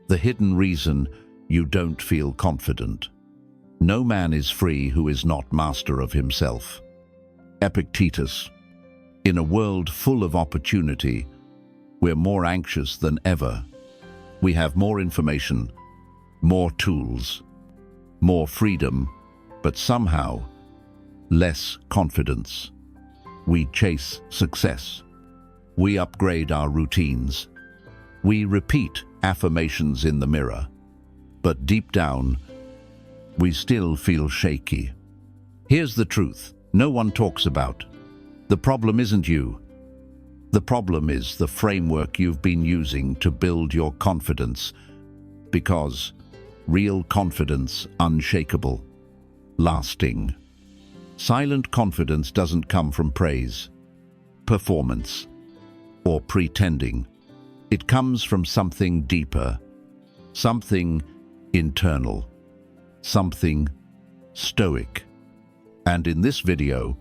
The hidden reason you don't feel confident. No man is free who is not master of himself. Epictetus. In a world full of opportunity, we're more anxious than ever. We have more information, more tools, more freedom, but somehow less confidence. We chase success. We upgrade our routines. We repeat affirmations in the mirror. But deep down, we still feel shaky. Here's the truth no one talks about. The problem isn't you. The problem is the framework you've been using to build your confidence, because real confidence, unshakable, lasting. Silent confidence doesn't come from praise, performance, or pretending. It comes from something deeper, something internal, something stoic. And in this video,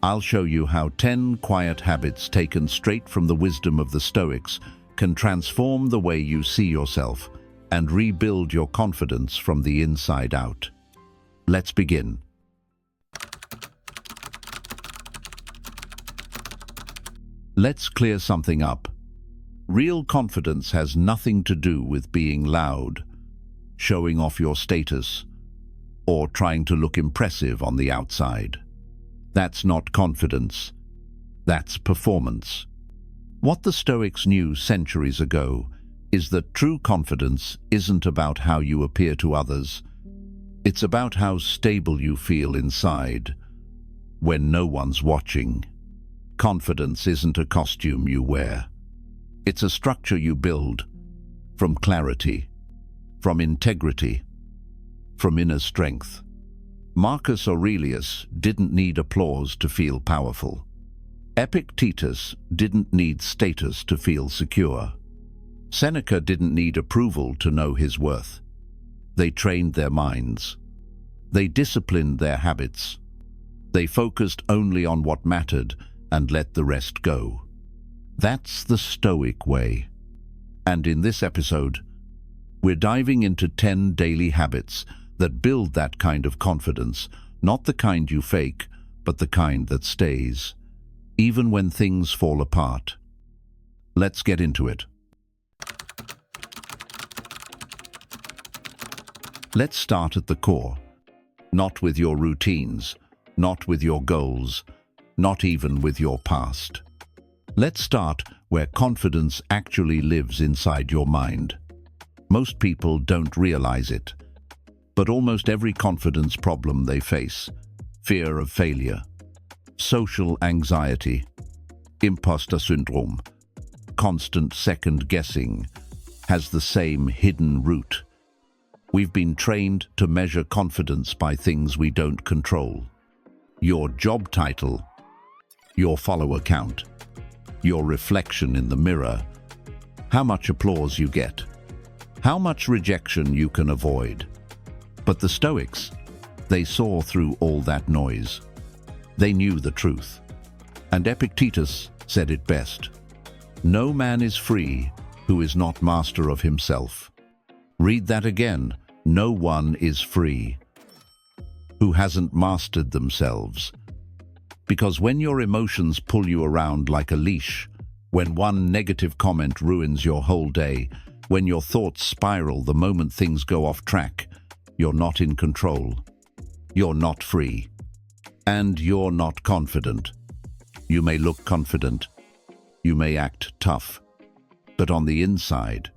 I'll show you how 10 quiet habits taken straight from the wisdom of the Stoics can transform the way you see yourself and rebuild your confidence from the inside out. Let's begin. Let's clear something up. Real confidence has nothing to do with being loud, showing off your status, or trying to look impressive on the outside. That's not confidence. That's performance. What the Stoics knew centuries ago is that true confidence isn't about how you appear to others. It's about how stable you feel inside when no one's watching. Confidence isn't a costume you wear. It's a structure you build from clarity, from integrity, from inner strength. Marcus Aurelius didn't need applause to feel powerful. Epictetus didn't need status to feel secure. Seneca didn't need approval to know his worth. They trained their minds. They disciplined their habits. They focused only on what mattered and let the rest go. That's the Stoic way. And in this episode, we're diving into 10 daily habits that build that kind of confidence, not the kind you fake, but the kind that stays, even when things fall apart. Let's get into it. Let's start at the core, not with your routines, not with your goals, not even with your past. Let's start where confidence actually lives inside your mind. Most people don't realize it, but almost every confidence problem they face, fear of failure, social anxiety, imposter syndrome, constant second-guessing, has the same hidden root. We've been trained to measure confidence by things we don't control. Your job title, your follower count, your reflection in the mirror, how much applause you get, how much rejection you can avoid. But the Stoics, they saw through all that noise. They knew the truth. And Epictetus said it best. No man is free who is not master of himself. Read that again. No one is free who hasn't mastered themselves. Because when your emotions pull you around like a leash, when one negative comment ruins your whole day, when your thoughts spiral the moment things go off track, you're not in control. You're not free. And you're not confident. You may look confident. You may act tough. But on the inside,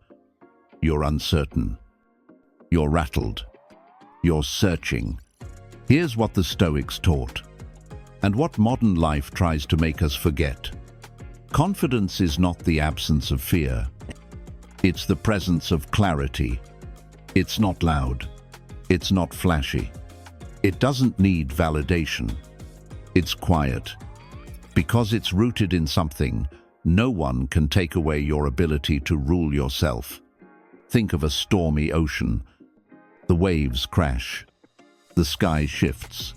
you're uncertain. You're rattled. You're searching. Here's what the Stoics taught, and what modern life tries to make us forget. Confidence is not the absence of fear. It's the presence of clarity. It's not loud. It's not flashy. It doesn't need validation. It's quiet. Because it's rooted in something, no one can take away your ability to rule yourself. Think of a stormy ocean. The waves crash. The sky shifts.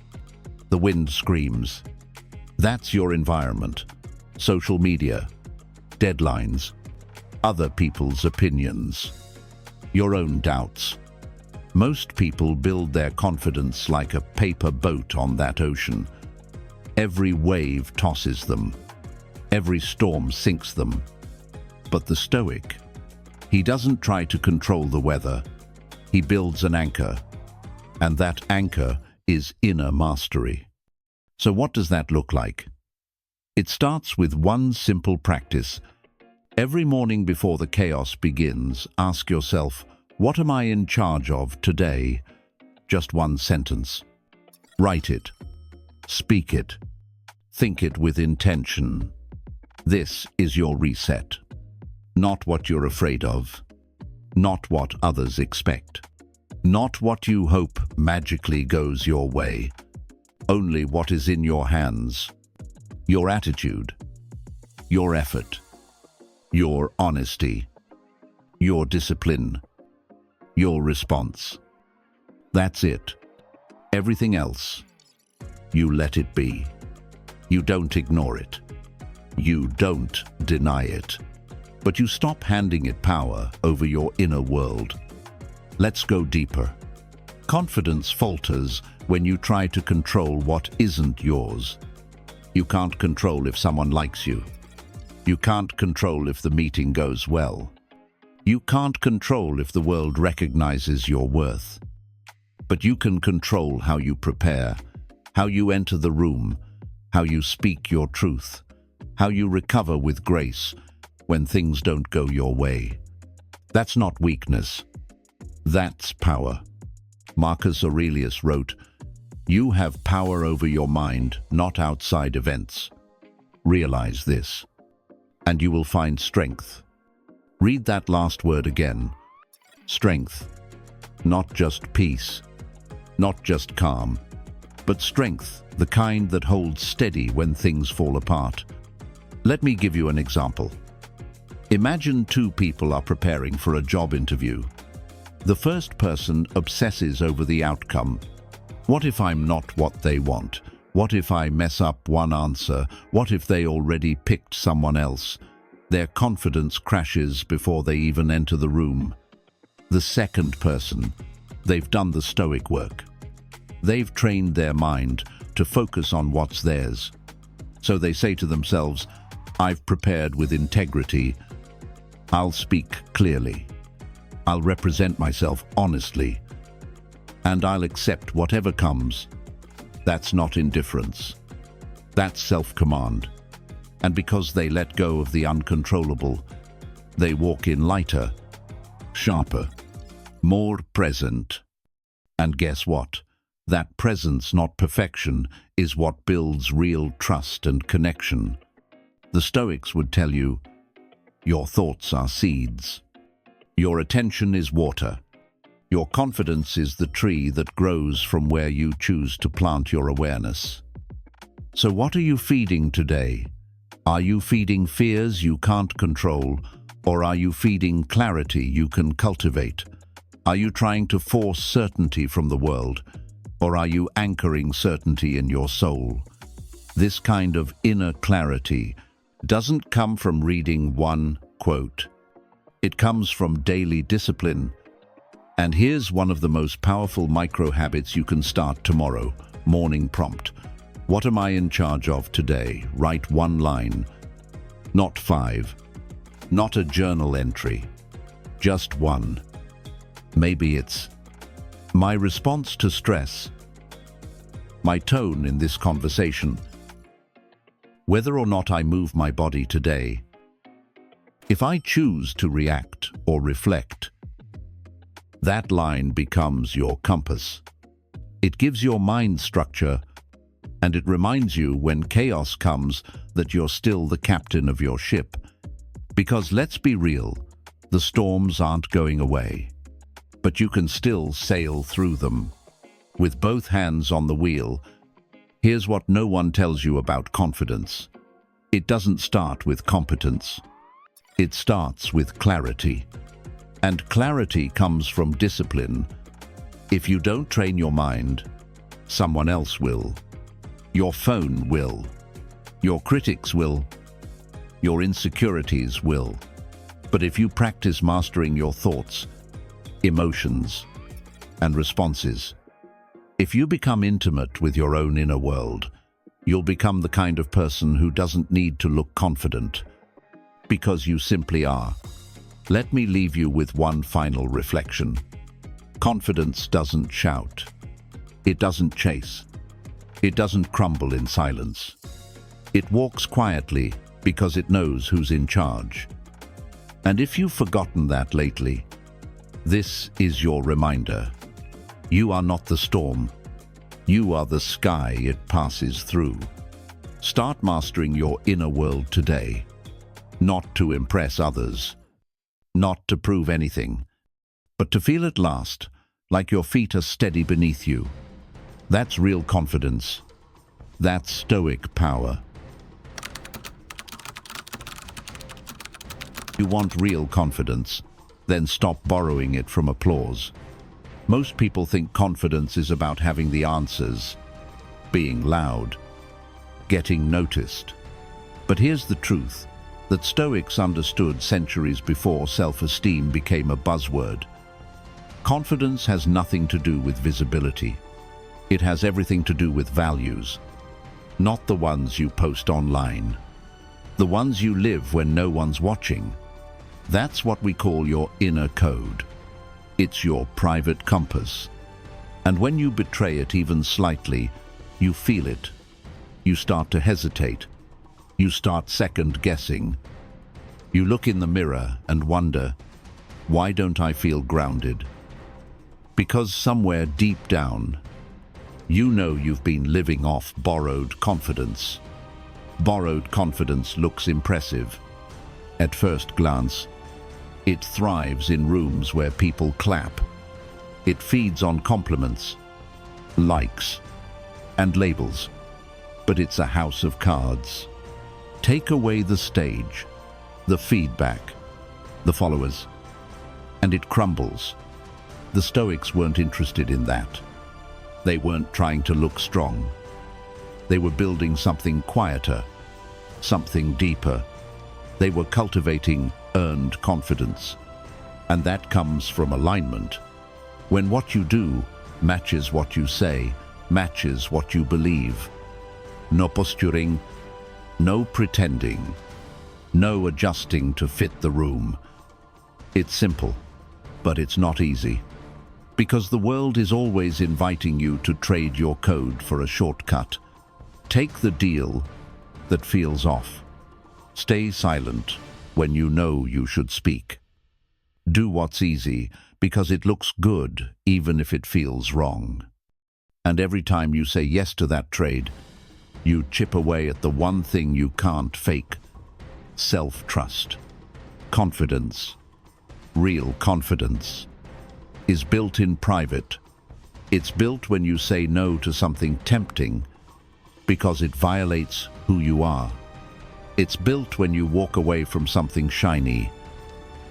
The wind screams. That's your environment. Social media, deadlines, other people's opinions. your own doubts. Most people build their confidence like a paper boat on that ocean. Every wave tosses them. Every storm sinks them. But the Stoic, he doesn't try to control the weather. He builds an anchor. And that anchor is inner mastery. So what does that look like? It starts with one simple practice. Every morning before the chaos begins, ask yourself, what am I in charge of today? Just one sentence. Write it. Speak it. Think it with intention. This is your reset. Not what you're afraid of. Not what others expect. Not what you hope magically goes your way. Only what is in your hands. Your attitude. Your effort. Your honesty. Your discipline. Your response. That's it. Everything else, you let it be. You don't ignore it. You don't deny it. But you stop handing it power over your inner world. Let's go deeper. Confidence falters when you try to control what isn't yours. You can't control if someone likes you. You can't control if the meeting goes well. You can't control if the world recognizes your worth. But you can control how you prepare, how you enter the room, how you speak your truth, how you recover with grace when things don't go your way. That's not weakness. That's power. Marcus Aurelius wrote, "You have power over your mind, not outside events." Realize this, and you will find strength. Read that last word again. Strength. Not just peace. Not just calm. But strength, the kind that holds steady when things fall apart. Let me give you an example. Imagine two people are preparing for a job interview. The first person obsesses over the outcome. What if I'm not what they want? What if I mess up one answer? What if they already picked someone else? Their confidence crashes before they even enter the room. The second person, they've done the Stoic work. They've trained their mind to focus on what's theirs. So they say to themselves, I've prepared with integrity. I'll speak clearly. I'll represent myself honestly. And I'll accept whatever comes. That's not indifference. That's self-command. And because they let go of the uncontrollable, they walk in lighter, sharper, more present. And guess what? That presence, not perfection, is what builds real trust and connection. The Stoics would tell you, your thoughts are seeds. Your attention is water. Your confidence is the tree that grows from where you choose to plant your awareness. So what are you feeding today? Are you feeding fears you can't control, or are you feeding clarity you can cultivate? Are you trying to force certainty from the world, or are you anchoring certainty in your soul? This kind of inner clarity doesn't come from reading one quote. It comes from daily discipline. And here's one of the most powerful micro-habits you can start tomorrow. Morning prompt. What am I in charge of today? Write one line. Not 5. Not a journal entry. Just one. Maybe it's my response to stress. My tone in this conversation. Whether or not I move my body today. If I choose to react or reflect, that line becomes your compass. It gives your mind structure, and it reminds you when chaos comes that you're still the captain of your ship. Because let's be real, the storms aren't going away, but you can still sail through them. With both hands on the wheel, here's what no one tells you about confidence. It doesn't start with competence. It starts with clarity. And clarity comes from discipline. If you don't train your mind, someone else will. Your phone will. Your critics will. Your insecurities will. But if you practice mastering your thoughts, emotions, and responses. If you become intimate with your own inner world, you'll become the kind of person who doesn't need to look confident, because you simply are. Let me leave you with one final reflection. Confidence doesn't shout. It doesn't chase. It doesn't crumble in silence. It walks quietly because it knows who's in charge. And if you've forgotten that lately, this is your reminder. You are not the storm. You are the sky it passes through. Start mastering your inner world today. Not to impress others, not to prove anything, but to feel at last like your feet are steady beneath you. That's real confidence. That's Stoic power. You want real confidence, then stop borrowing it from applause. Most people think confidence is about having the answers, being loud, getting noticed. But here's the truth that Stoics understood centuries before self-esteem became a buzzword. Confidence has nothing to do with visibility. It has everything to do with values, not the ones you post online, the ones you live when no one's watching. That's what we call your inner code. It's your private compass. And when you betray it even slightly, you feel it. You start to hesitate. You start second-guessing. You look in the mirror and wonder, why don't I feel grounded? Because somewhere deep down, you know you've been living off borrowed confidence. Borrowed confidence looks impressive. At first glance, it thrives in rooms where people clap. It feeds on compliments, likes, and labels. But it's a house of cards. Take away the stage, the feedback, the followers, and it crumbles. The Stoics weren't interested in that. They weren't trying to look strong. They were building something quieter, something deeper. They were cultivating earned confidence. And that comes from alignment. When what you do matches what you say, matches what you believe. No posturing, no pretending, no adjusting to fit the room. It's simple, but it's not easy. Because the world is always inviting you to trade your code for a shortcut. Take the deal that feels off. Stay silent when you know you should speak. Do what's easy because it looks good even if it feels wrong. And every time you say yes to that trade, you chip away at the one thing you can't fake: self-trust. Confidence, real confidence, is built in private. It's built when you say no to something tempting because it violates who you are. It's built when you walk away from something shiny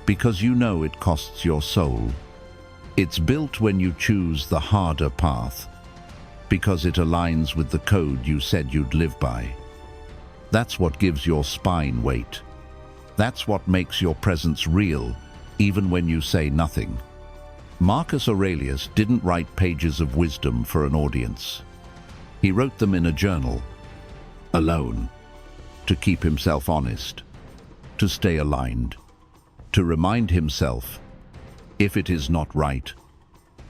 because you know it costs your soul. It's built when you choose the harder path because it aligns with the code you said you'd live by. That's what gives your spine weight. That's what makes your presence real, even when you say nothing. Marcus Aurelius didn't write pages of wisdom for an audience. He wrote them in a journal, alone, to keep himself honest, to stay aligned, to remind himself, if it is not right,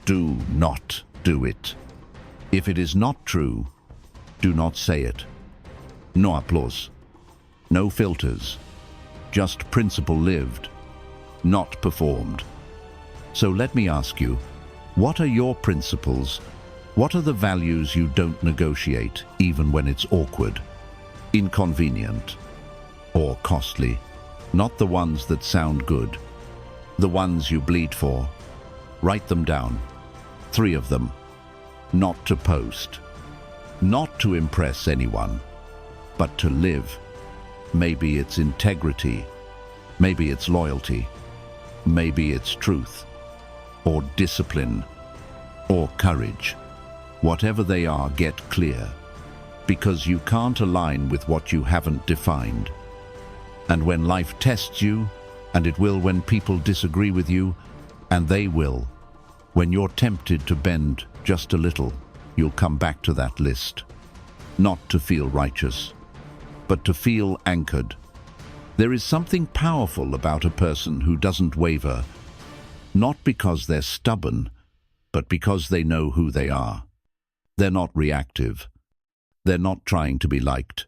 do not do it. If it is not true, do not say it. No applause, no filters, just principle lived, not performed. So let me ask you, what are your principles? What are the values you don't negotiate, even when it's awkward, inconvenient, or costly? Not the ones that sound good, the ones you bleed for. Write them down, 3 of them. Not to post, not to impress anyone, but to live. Maybe it's integrity, maybe it's loyalty, maybe it's truth, or discipline, or courage. Whatever they are, get clear, because you can't align with what you haven't defined. And when life tests you, and it will when people disagree with you, And they will. When you're tempted to bend just a little, you'll come back to that list. Not to feel righteous, but to feel anchored. There is something powerful about a person who doesn't waver, not because they're stubborn, but because they know who they are. They're not reactive. They're not trying to be liked.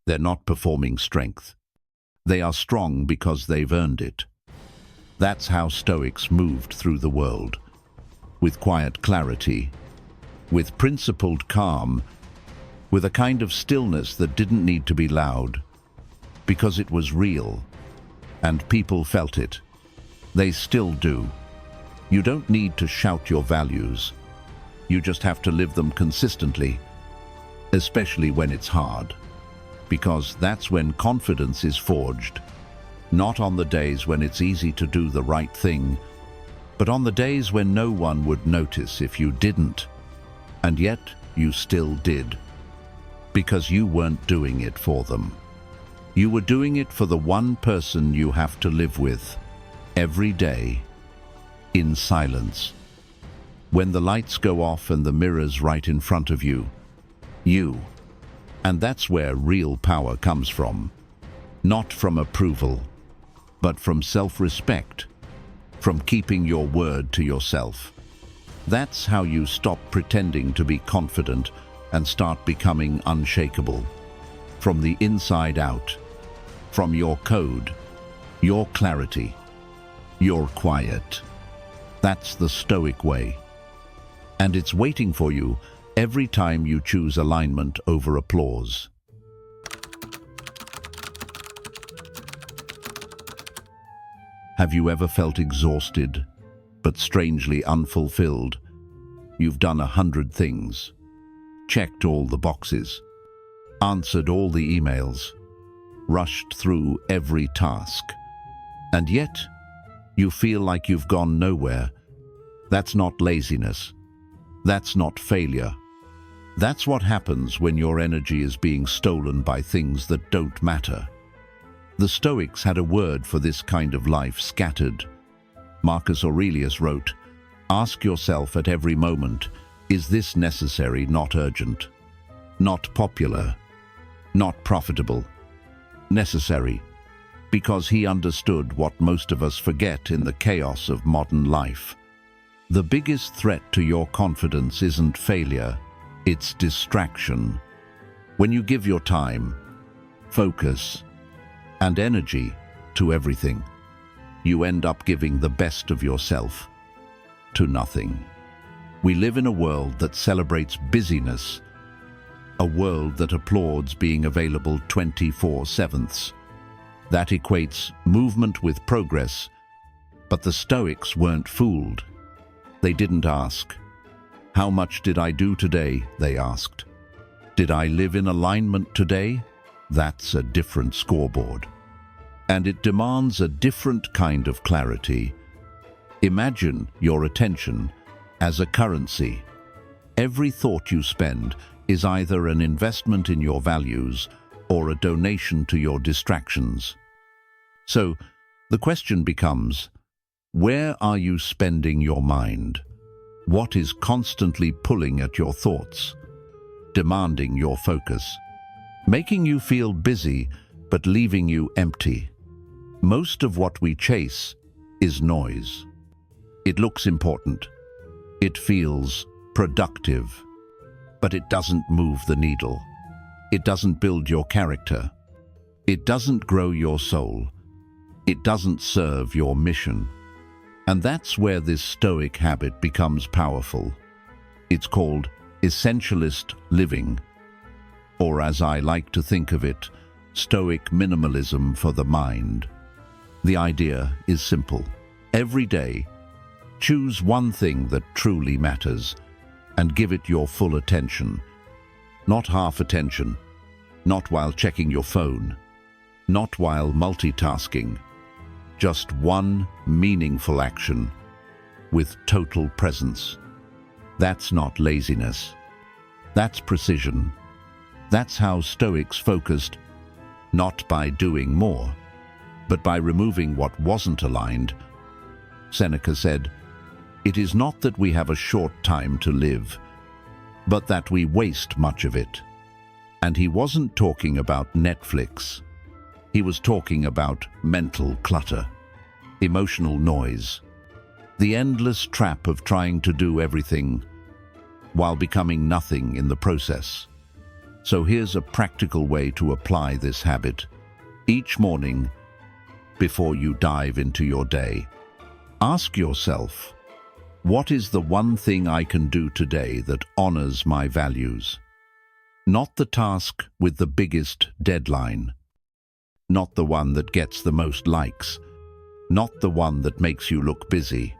They're not performing strength. They are strong because they've earned it. That's how Stoics moved through the world. With quiet clarity, with principled calm, with a kind of stillness that didn't need to be loud, because it was real, and people felt it. They still do. You don't need to shout your values. You just have to live them consistently, especially when it's hard, because that's when confidence is forged, not on the days when it's easy to do the right thing, but on the days when no one would notice if you didn't, and yet you still did, because you weren't doing it for them. You were doing it for the one person you have to live with, every day, in silence. When the lights go off and the mirror's right in front of you. And that's where real power comes from. Not from approval, but from self-respect, from keeping your word to yourself. That's how you stop pretending to be confident and start becoming unshakable. From the inside out, from your code, your clarity, your quiet. That's the Stoic way. And it's waiting for you every time you choose alignment over applause. Have you ever felt exhausted, but strangely unfulfilled? You've done 100 things, checked all the boxes, answered all the emails, rushed through every task, and yet you feel like you've gone nowhere. That's not laziness. That's not failure. That's what happens when your energy is being stolen by things that don't matter. The Stoics had a word for this kind of life scattered. Marcus Aurelius wrote, "Ask yourself at every moment, is this necessary, not urgent? Not popular, not profitable, necessary," because he understood what most of us forget in the chaos of modern life. The biggest threat to your confidence isn't failure, it's distraction. When you give your time, focus, and energy to everything, you end up giving the best of yourself to nothing. We live in a world that celebrates busyness, a world that applauds being available 24/7. That equates movement with progress, but the Stoics weren't fooled. They didn't ask, "How much did I do today?" they asked. "Did I live in alignment today?" That's a different scoreboard. And it demands a different kind of clarity. Imagine your attention as a currency. Every thought you spend is either an investment in your values or a donation to your distractions. So, the question becomes, where are you spending your mind? What is constantly pulling at your thoughts, demanding your focus, making you feel busy but leaving you empty? Most of what we chase is noise. It looks important. It feels productive, but it doesn't move the needle. It doesn't build your character. It doesn't grow your soul. It doesn't serve your mission. And that's where this Stoic habit becomes powerful. It's called Essentialist living, or as I like to think of it, Stoic minimalism for the mind. The idea is simple. Every day, choose one thing that truly matters and give it your full attention. Not half attention, not while checking your phone, not while multitasking. Just one meaningful action with total presence. That's not laziness. That's precision. That's how Stoics focused, not by doing more, but by removing what wasn't aligned, Seneca said, "It is not that we have a short time to live, but that we waste much of it." And he wasn't talking about Netflix. He was talking about mental clutter, emotional noise, the endless trap of trying to do everything while becoming nothing in the process. So here's a practical way to apply this habit. Each morning, before you dive into your day, ask yourself, what is the one thing I can do today that honors my values? Not the task with the biggest deadline, not the one that gets the most likes, not the one that makes you look busy,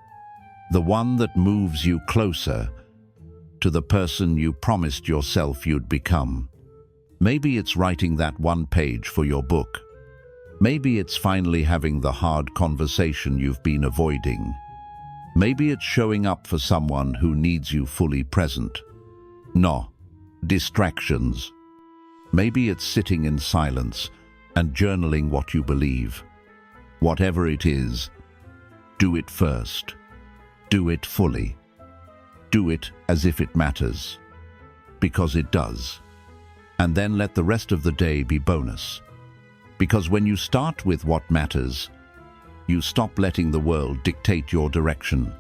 the one that moves you closer to the person you promised yourself you'd become. Maybe it's writing that one page for your book. Maybe it's finally having the hard conversation you've been avoiding. Maybe it's showing up for someone who needs you fully present. No distractions. Maybe it's sitting in silence and journaling what you believe. Whatever it is, do it first. Do it fully. Do it as if it matters, because it does. And then let the rest of the day be bonus. Because when you start with what matters, you stop letting the world dictate your direction.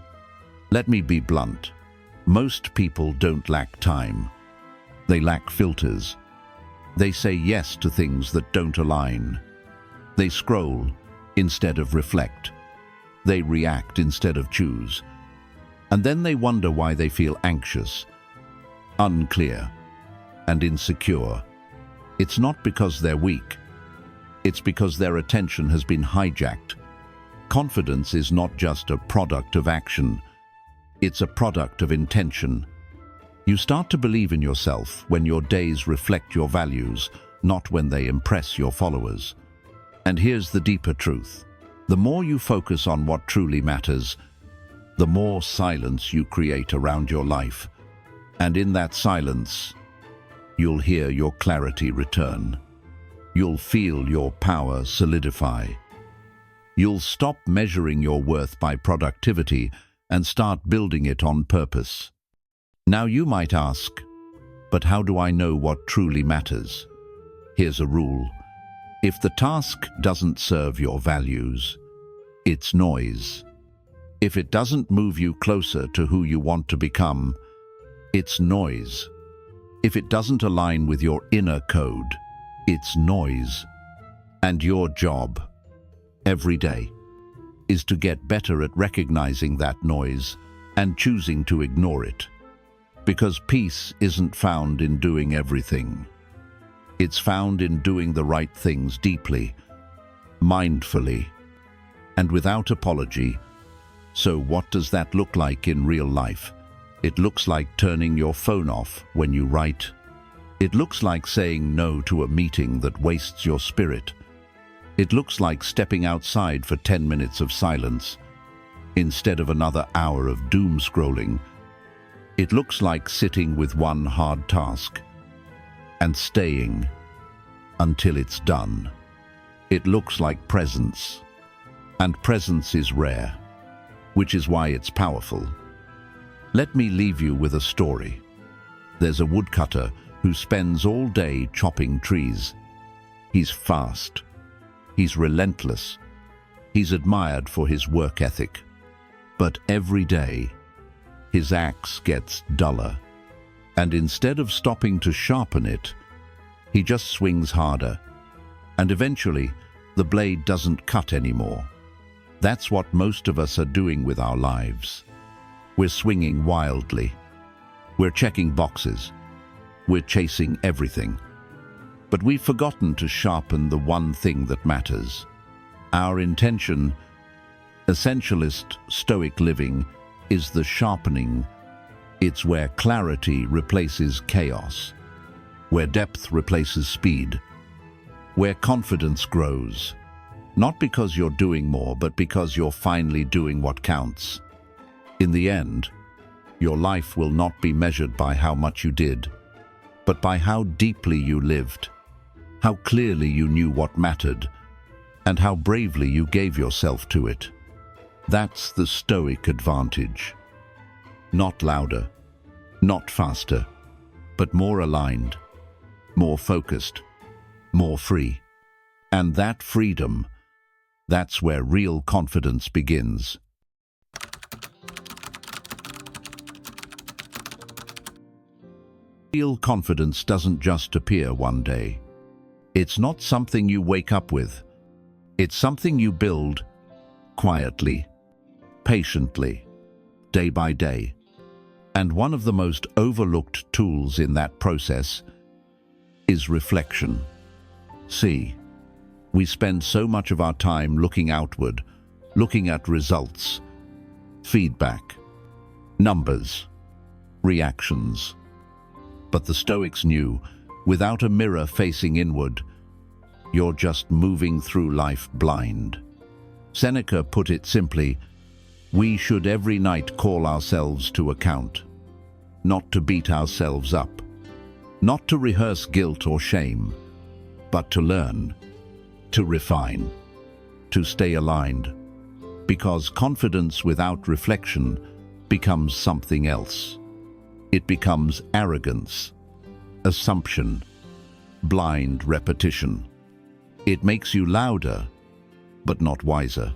Let me be blunt. Most people don't lack time. They lack filters. They say yes to things that don't align. They scroll instead of reflect. They react instead of choose. And then they wonder why they feel anxious, unclear, and insecure. It's not because they're weak. It's because their attention has been hijacked. Confidence is not just a product of action. It's a product of intention. You start to believe in yourself when your days reflect your values, not when they impress your followers. And here's the deeper truth. The more you focus on what truly matters, the more silence you create around your life. And in that silence, you'll hear your clarity return. You'll feel your power solidify. You'll stop measuring your worth by productivity and start building it on purpose. Now you might ask, but how do I know what truly matters? Here's a rule. If the task doesn't serve your values, it's noise. If it doesn't move you closer to who you want to become, it's noise. If it doesn't align with your inner code, it's noise. And your job, every day, is to get better at recognizing that noise and choosing to ignore it. Because peace isn't found in doing everything. It's found in doing the right things deeply, mindfully, and without apology. So what does that look like in real life? It looks like turning your phone off when you write. It looks like saying no to a meeting that wastes your spirit. It looks like stepping outside for 10 minutes of silence instead of another hour of doom scrolling. It looks like sitting with one hard task and staying until it's done. It looks like presence, and presence is rare, which is why it's powerful. Let me leave you with a story. There's a woodcutter who spends all day chopping trees. He's fast. He's relentless. He's admired for his work ethic. But every day, his axe gets duller. And instead of stopping to sharpen it, he just swings harder. And eventually, the blade doesn't cut anymore. That's what most of us are doing with our lives. We're swinging wildly. We're checking boxes. We're chasing everything. But we've forgotten to sharpen the one thing that matters. Our intention. Essentialist Stoic living is the sharpening. It's where clarity replaces chaos, where depth replaces speed, where confidence grows. Not because you're doing more, but because you're finally doing what counts. In the end, your life will not be measured by how much you did, but by how deeply you lived, how clearly you knew what mattered, and how bravely you gave yourself to it. That's the Stoic advantage. Not louder, not faster, but more aligned, more focused, more free. And that freedom, that's where real confidence begins. Real confidence doesn't just appear one day. It's not something you wake up with. It's something you build quietly, patiently, day by day. And one of the most overlooked tools in that process is reflection. See, we spend so much of our time looking outward, looking at results, feedback, numbers, reactions. But the Stoics knew, without a mirror facing inward, you're just moving through life blind. Seneca put it simply, we should every night call ourselves to account, not to beat ourselves up, not to rehearse guilt or shame, but to learn, to refine, to stay aligned, because confidence without reflection becomes something else. It becomes arrogance, assumption, blind repetition. It makes you louder, but not wiser.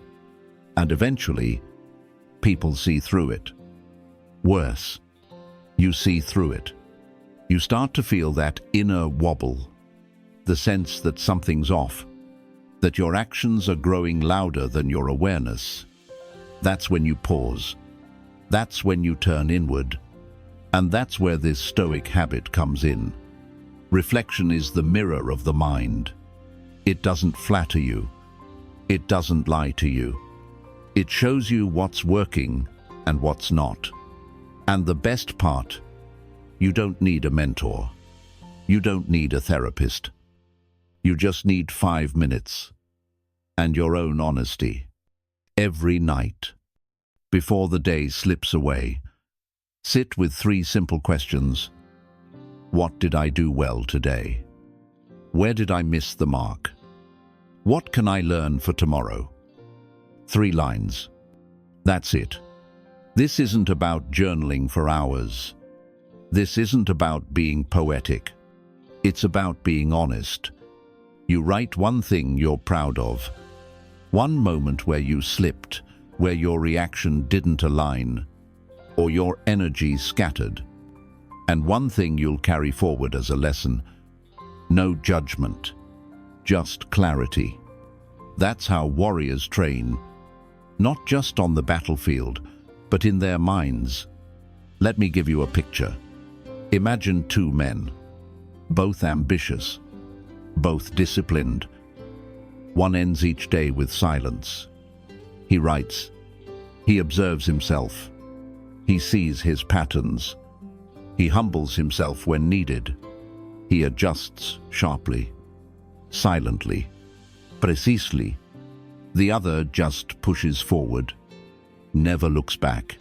And eventually, people see through it. Worse, you see through it. You start to feel that inner wobble, the sense that something's off, that your actions are growing louder than your awareness. That's when you pause. That's when you turn inward. And that's where this Stoic habit comes in. Reflection is the mirror of the mind. It doesn't flatter you. It doesn't lie to you. It shows you what's working and what's not. And the best part, you don't need a mentor. You don't need a therapist. You just need 5 minutes and your own honesty. Every night, before the day slips away, sit with 3 simple questions. What did I do well today? Where did I miss the mark? What can I learn for tomorrow? 3 lines. That's it. This isn't about journaling for hours. This isn't about being poetic. It's about being honest. You write one thing you're proud of, one moment where you slipped, where your reaction didn't align, or your energy scattered, and one thing you'll carry forward as a lesson. No judgment, just clarity. That's how warriors train, not just on the battlefield, but in their minds. Let me give you a picture. Imagine 2 men, both ambitious, both disciplined. One ends each day with silence. He writes. He observes himself. He sees his patterns. He humbles himself when needed. He adjusts sharply, silently, precisely. The other just pushes forward, never looks back,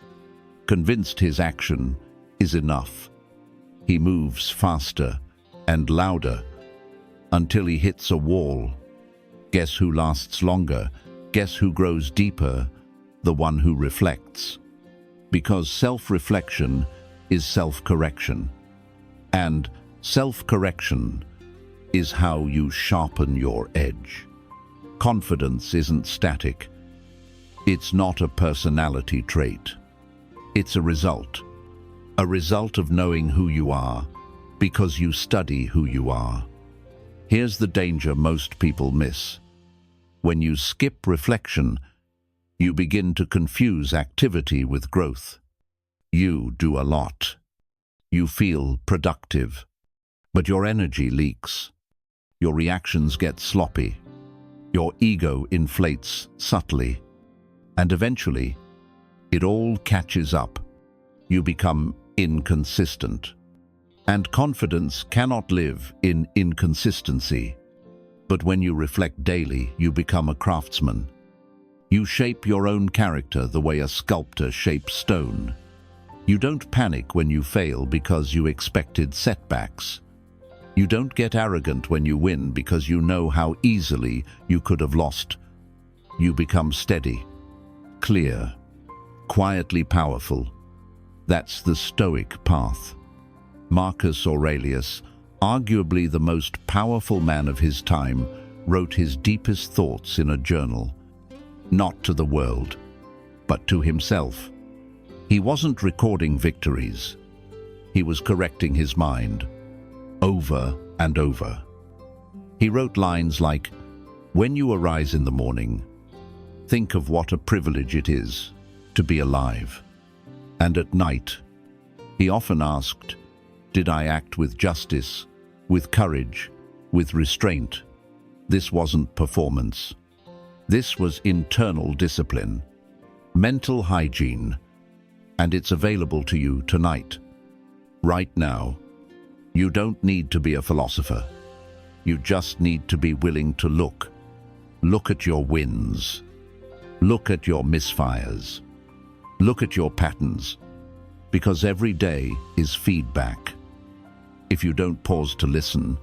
convinced his action is enough. He moves faster and louder until he hits a wall. Guess who lasts longer? Guess who grows deeper? The one who reflects. Because self-reflection is self-correction. And self-correction is how you sharpen your edge. Confidence isn't static. It's not a personality trait. It's a result of knowing who you are, because you study who you are. Here's the danger most people miss. When you skip reflection, you begin to confuse activity with growth. You do a lot. You feel productive, but your energy leaks. Your reactions get sloppy. Your ego inflates subtly. And eventually, it all catches up. You become inconsistent. And confidence cannot live in inconsistency. But when you reflect daily, you become a craftsman. You shape your own character the way a sculptor shapes stone. You don't panic when you fail because you expected setbacks. You don't get arrogant when you win because you know how easily you could have lost. You become steady, clear, quietly powerful. That's the Stoic path. Marcus Aurelius, arguably the most powerful man of his time, wrote his deepest thoughts in a journal, not to the world, but to himself. He wasn't recording victories. He was correcting his mind, over and over. He wrote lines like, "When you arise in the morning, think of what a privilege it is to be alive." And at night, he often asked, "Did I act with justice, with courage, with restraint?" This wasn't performance. This was internal discipline, mental hygiene, and it's available to you tonight. Right now, you don't need to be a philosopher. You just need to be willing to look. Look at your wins. Look at your misfires. Look at your patterns, because every day is feedback. If you don't pause to listen,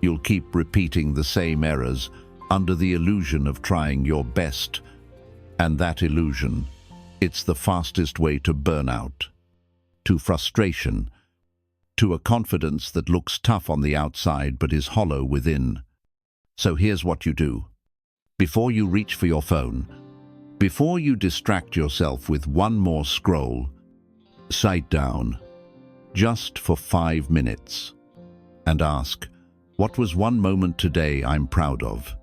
you'll keep repeating the same errors under the illusion of trying your best. And that illusion, it's the fastest way to burnout, to frustration, to a confidence that looks tough on the outside but is hollow within. So here's what you do. Before you reach for your phone, before you distract yourself with one more scroll, sit down, just for 5 minutes, and ask, what was one moment today I'm proud of?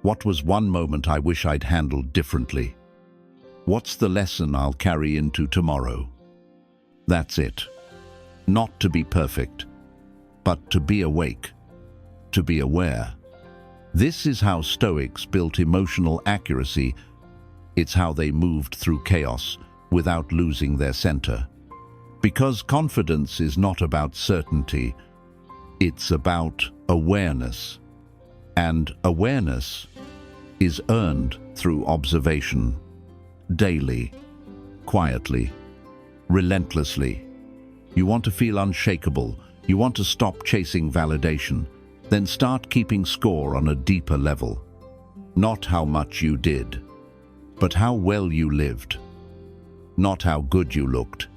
What was one moment I wish I'd handled differently? What's the lesson I'll carry into tomorrow? That's it. Not to be perfect, but to be awake, to be aware. This is how Stoics built emotional accuracy. It's how they moved through chaos without losing their center. Because confidence is not about certainty, it's about awareness. And awareness is earned through observation, daily, quietly, relentlessly. You want to feel unshakable, you want to stop chasing validation, then start keeping score on a deeper level. Not how much you did, but how well you lived. Not how good you looked,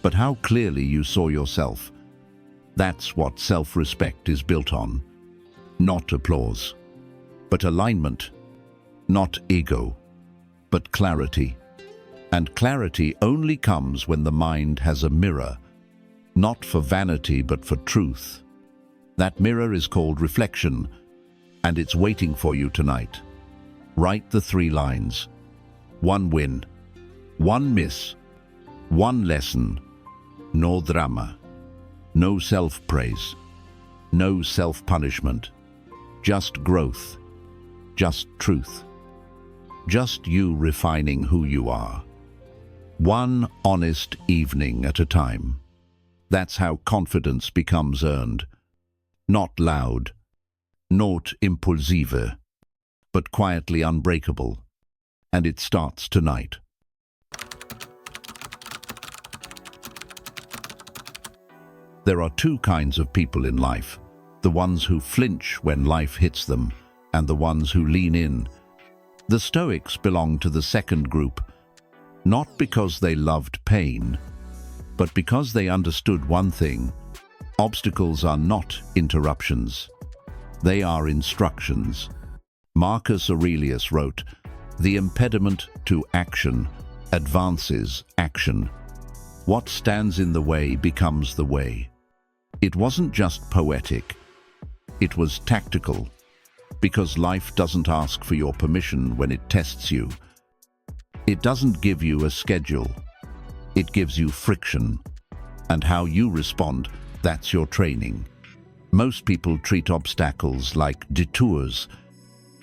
but how clearly you saw yourself. That's what self-respect is built on. Not applause, but alignment. Not ego, but clarity. And clarity only comes when the mind has a mirror, not for vanity but for truth. That mirror is called reflection, and it's waiting for you tonight. Write the 3 lines. 1 win, 1 miss, 1 lesson. No drama, no self-praise, no self-punishment. Just growth, just truth. Just you refining who you are. One honest evening at a time. That's how confidence becomes earned. Not loud, not impulsive, but quietly unbreakable. And it starts tonight. There are 2 kinds of people in life. The ones who flinch when life hits them, and the ones who lean in. The Stoics belong to the second group, not because they loved pain, but because they understood one thing: obstacles are not interruptions. They are instructions. Marcus Aurelius wrote, "The impediment to action advances action. What stands in the way becomes the way." It wasn't just poetic. It was tactical, because life doesn't ask for your permission when it tests you. It doesn't give you a schedule. It gives you friction. And how you respond, that's your training. Most people treat obstacles like detours.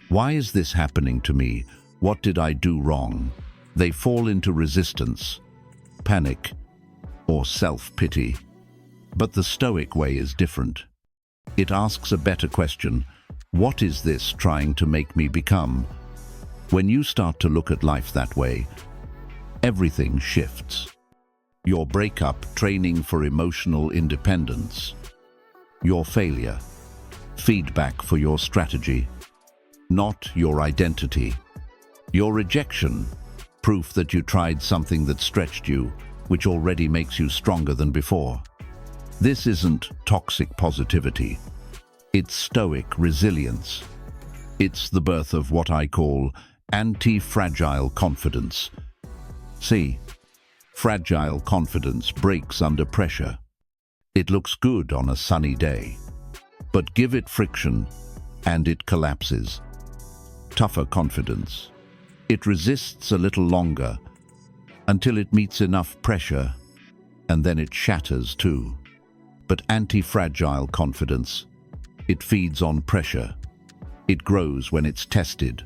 Why is this happening to me? What did I do wrong? They fall into resistance, panic, or self-pity. But the Stoic way is different. It asks a better question. What is this trying to make me become? When you start to look at life that way, everything shifts. Your breakup, training for emotional independence. Your failure, feedback for your strategy, not your identity. Your rejection, proof that you tried something that stretched you, which already makes you stronger than before. This isn't toxic positivity. It's Stoic resilience. It's the birth of what I call anti-fragile confidence. See, fragile confidence breaks under pressure. It looks good on a sunny day, but give it friction and it collapses. Tougher confidence. It resists a little longer until it meets enough pressure, and then it shatters too. But anti-fragile confidence, it feeds on pressure. It grows when it's tested.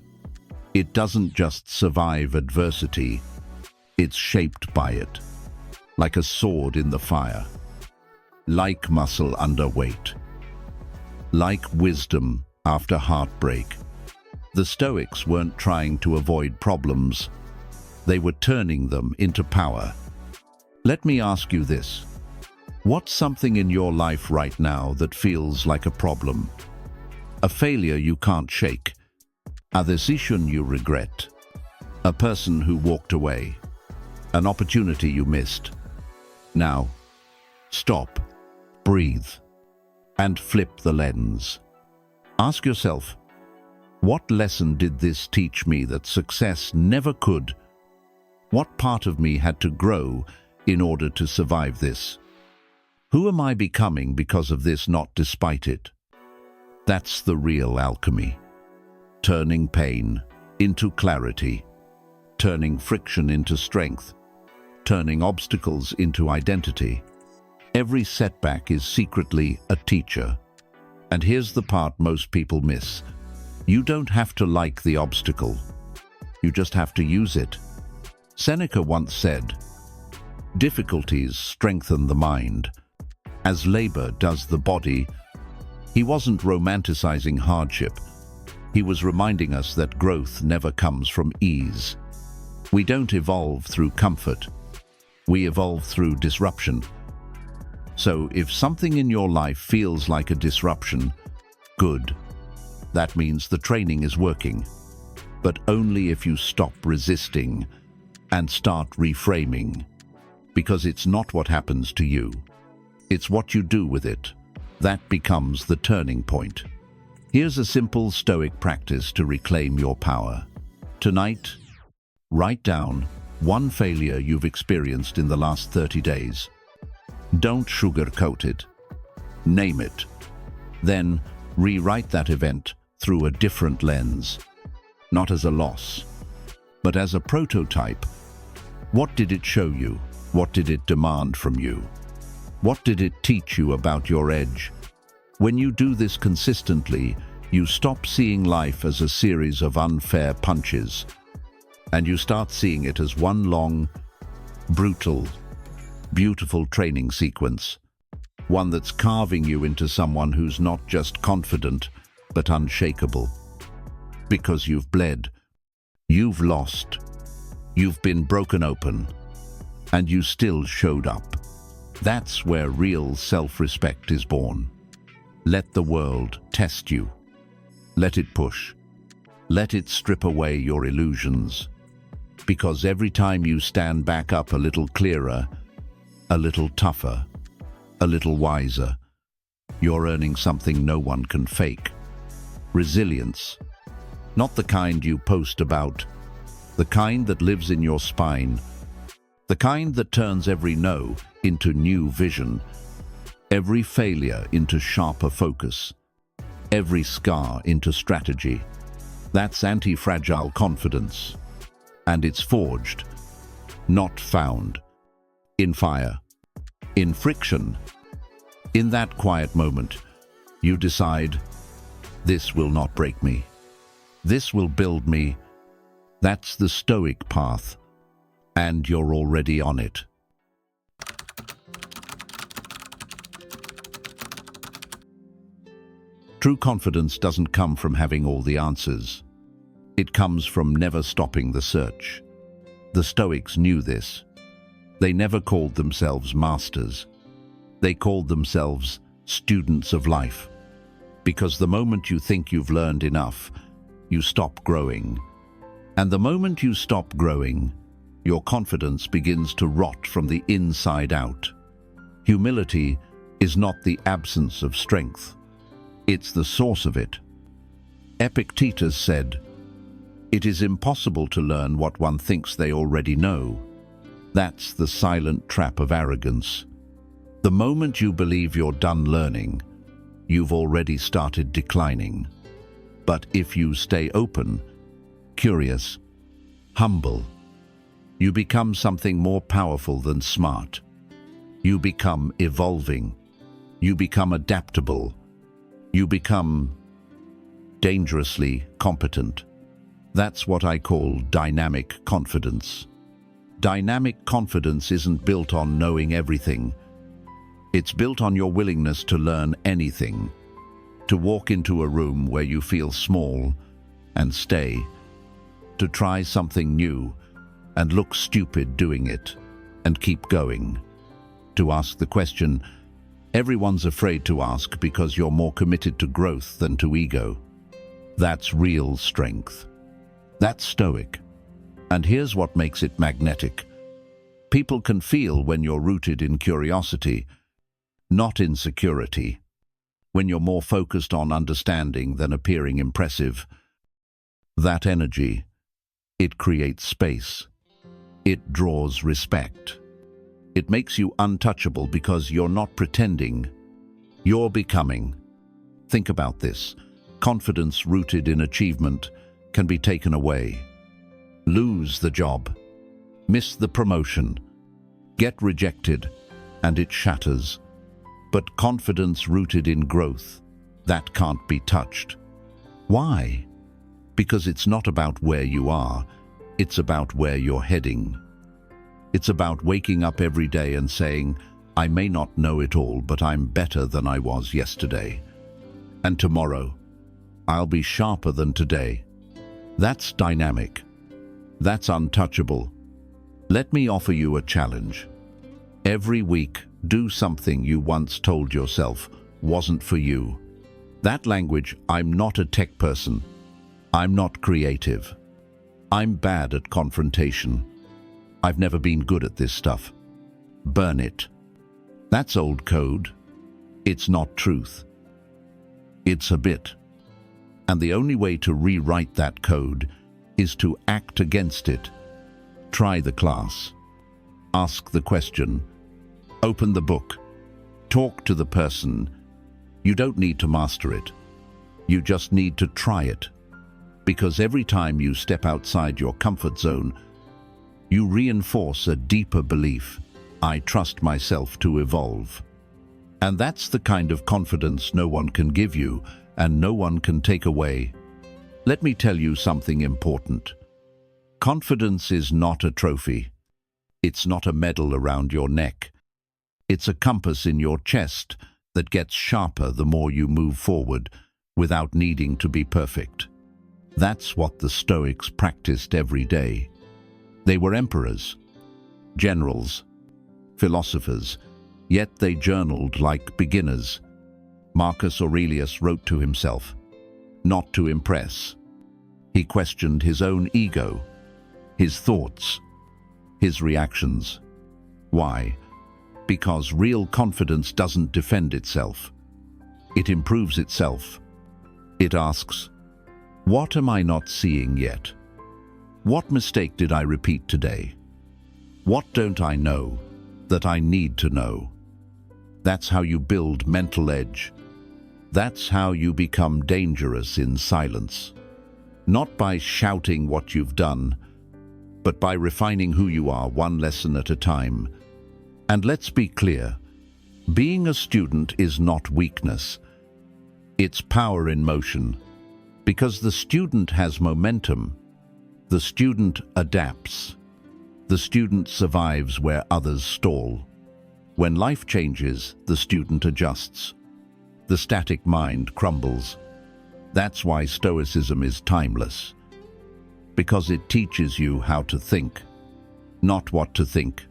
It doesn't just survive adversity, it's shaped by it, like a sword in the fire, like muscle under weight, like wisdom after heartbreak. The Stoics weren't trying to avoid problems, they were turning them into power. Let me ask you this. What's something in your life right now that feels like a problem? A failure you can't shake? A decision you regret? A person who walked away? An opportunity you missed? Now, stop, breathe, and flip the lens. Ask yourself, what lesson did this teach me that success never could? What part of me had to grow in order to survive this? Who am I becoming because of this, not despite it? That's the real alchemy. Turning pain into clarity, turning friction into strength, turning obstacles into identity. Every setback is secretly a teacher. And here's the part most people miss. You don't have to like the obstacle. You just have to use it. Seneca once said, "Difficulties strengthen the mind, as labor does the body." He wasn't romanticizing hardship. He was reminding us that growth never comes from ease. We don't evolve through comfort. We evolve through disruption. So if something in your life feels like a disruption, good. That means the training is working. But only if you stop resisting and start reframing. Because it's not what happens to you. It's what you do with it. That becomes the turning point. Here's a simple Stoic practice to reclaim your power. Tonight, write down one failure you've experienced in the last 30 days. Don't sugarcoat it. Name it. Then rewrite that event through a different lens. Not as a loss, but as a prototype. What did it show you? What did it demand from you? What did it teach you about your edge? When you do this consistently, you stop seeing life as a series of unfair punches, and you start seeing it as one long, brutal, beautiful training sequence. One that's carving you into someone who's not just confident, but unshakable. Because you've bled, you've lost, you've been broken open, and you still showed up. That's where real self-respect is born. Let the world test you. Let it push. Let it strip away your illusions. Because every time you stand back up a little clearer, a little tougher, a little wiser, you're earning something no one can fake. Resilience. Not the kind you post about, the kind that lives in your spine, the kind that turns every no into new vision, every failure into sharper focus, every scar into strategy. That's anti-fragile confidence. And it's forged, not found, in fire, in friction. In that quiet moment, you decide, this will not break me. This will build me. That's the Stoic path, and you're already on it. True confidence doesn't come from having all the answers. It comes from never stopping the search. The Stoics knew this. They never called themselves masters. They called themselves students of life. Because the moment you think you've learned enough, you stop growing. And the moment you stop growing, your confidence begins to rot from the inside out. Humility is not the absence of strength. It's the source of it. Epictetus said, "It is impossible to learn what one thinks they already know." That's the silent trap of arrogance. The moment you believe you're done learning, you've already started declining. But if you stay open, curious, humble, you become something more powerful than smart. You become evolving. You become adaptable. You become dangerously competent. That's what I call dynamic confidence. Dynamic confidence isn't built on knowing everything. It's built on your willingness to learn anything, to walk into a room where you feel small and stay, to try something new and look stupid doing it and keep going, to ask the question everyone's afraid to ask because you're more committed to growth than to ego. That's real strength. That's Stoic. And here's what makes it magnetic. People can feel when you're rooted in curiosity, not insecurity. When you're more focused on understanding than appearing impressive. That energy, it creates space. It draws respect. It makes you untouchable because you're not pretending. You're becoming. Think about this. Confidence rooted in achievement can be taken away. Lose the job. Miss the promotion. Get rejected, and it shatters. But confidence rooted in growth, that can't be touched. Why? Because it's not about where you are, it's about where you're heading. It's about waking up every day and saying, I may not know it all, but I'm better than I was yesterday. And tomorrow, I'll be sharper than today. That's dynamic. That's untouchable. Let me offer you a challenge. Every week, do something you once told yourself wasn't for you. That language, I'm not a tech person. I'm not creative. I'm bad at confrontation. I've never been good at this stuff. Burn it. That's old code. It's not truth. It's habit. And the only way to rewrite that code is to act against it. Try the class. Ask the question. Open the book. Talk to the person. You don't need to master it. You just need to try it. Because every time you step outside your comfort zone, you reinforce a deeper belief. I trust myself to evolve. And that's the kind of confidence no one can give you and no one can take away. Let me tell you something important. Confidence is not a trophy. It's not a medal around your neck. It's a compass in your chest that gets sharper the more you move forward without needing to be perfect. That's what the Stoics practiced every day. They were emperors, generals, philosophers, yet they journaled like beginners. Marcus Aurelius wrote to himself, not to impress. He questioned his own ego, his thoughts, his reactions. Why? Because real confidence doesn't defend itself. It improves itself. It asks, what am I not seeing yet? What mistake did I repeat today? What don't I know that I need to know? That's how you build mental edge. That's how you become dangerous in silence. Not by shouting what you've done, but by refining who you are one lesson at a time. And let's be clear, being a student is not weakness. It's power in motion. Because the student has momentum, the student adapts. The student survives where others stall. When life changes, the student adjusts. The static mind crumbles. That's why Stoicism is timeless. Because it teaches you how to think, not what to think.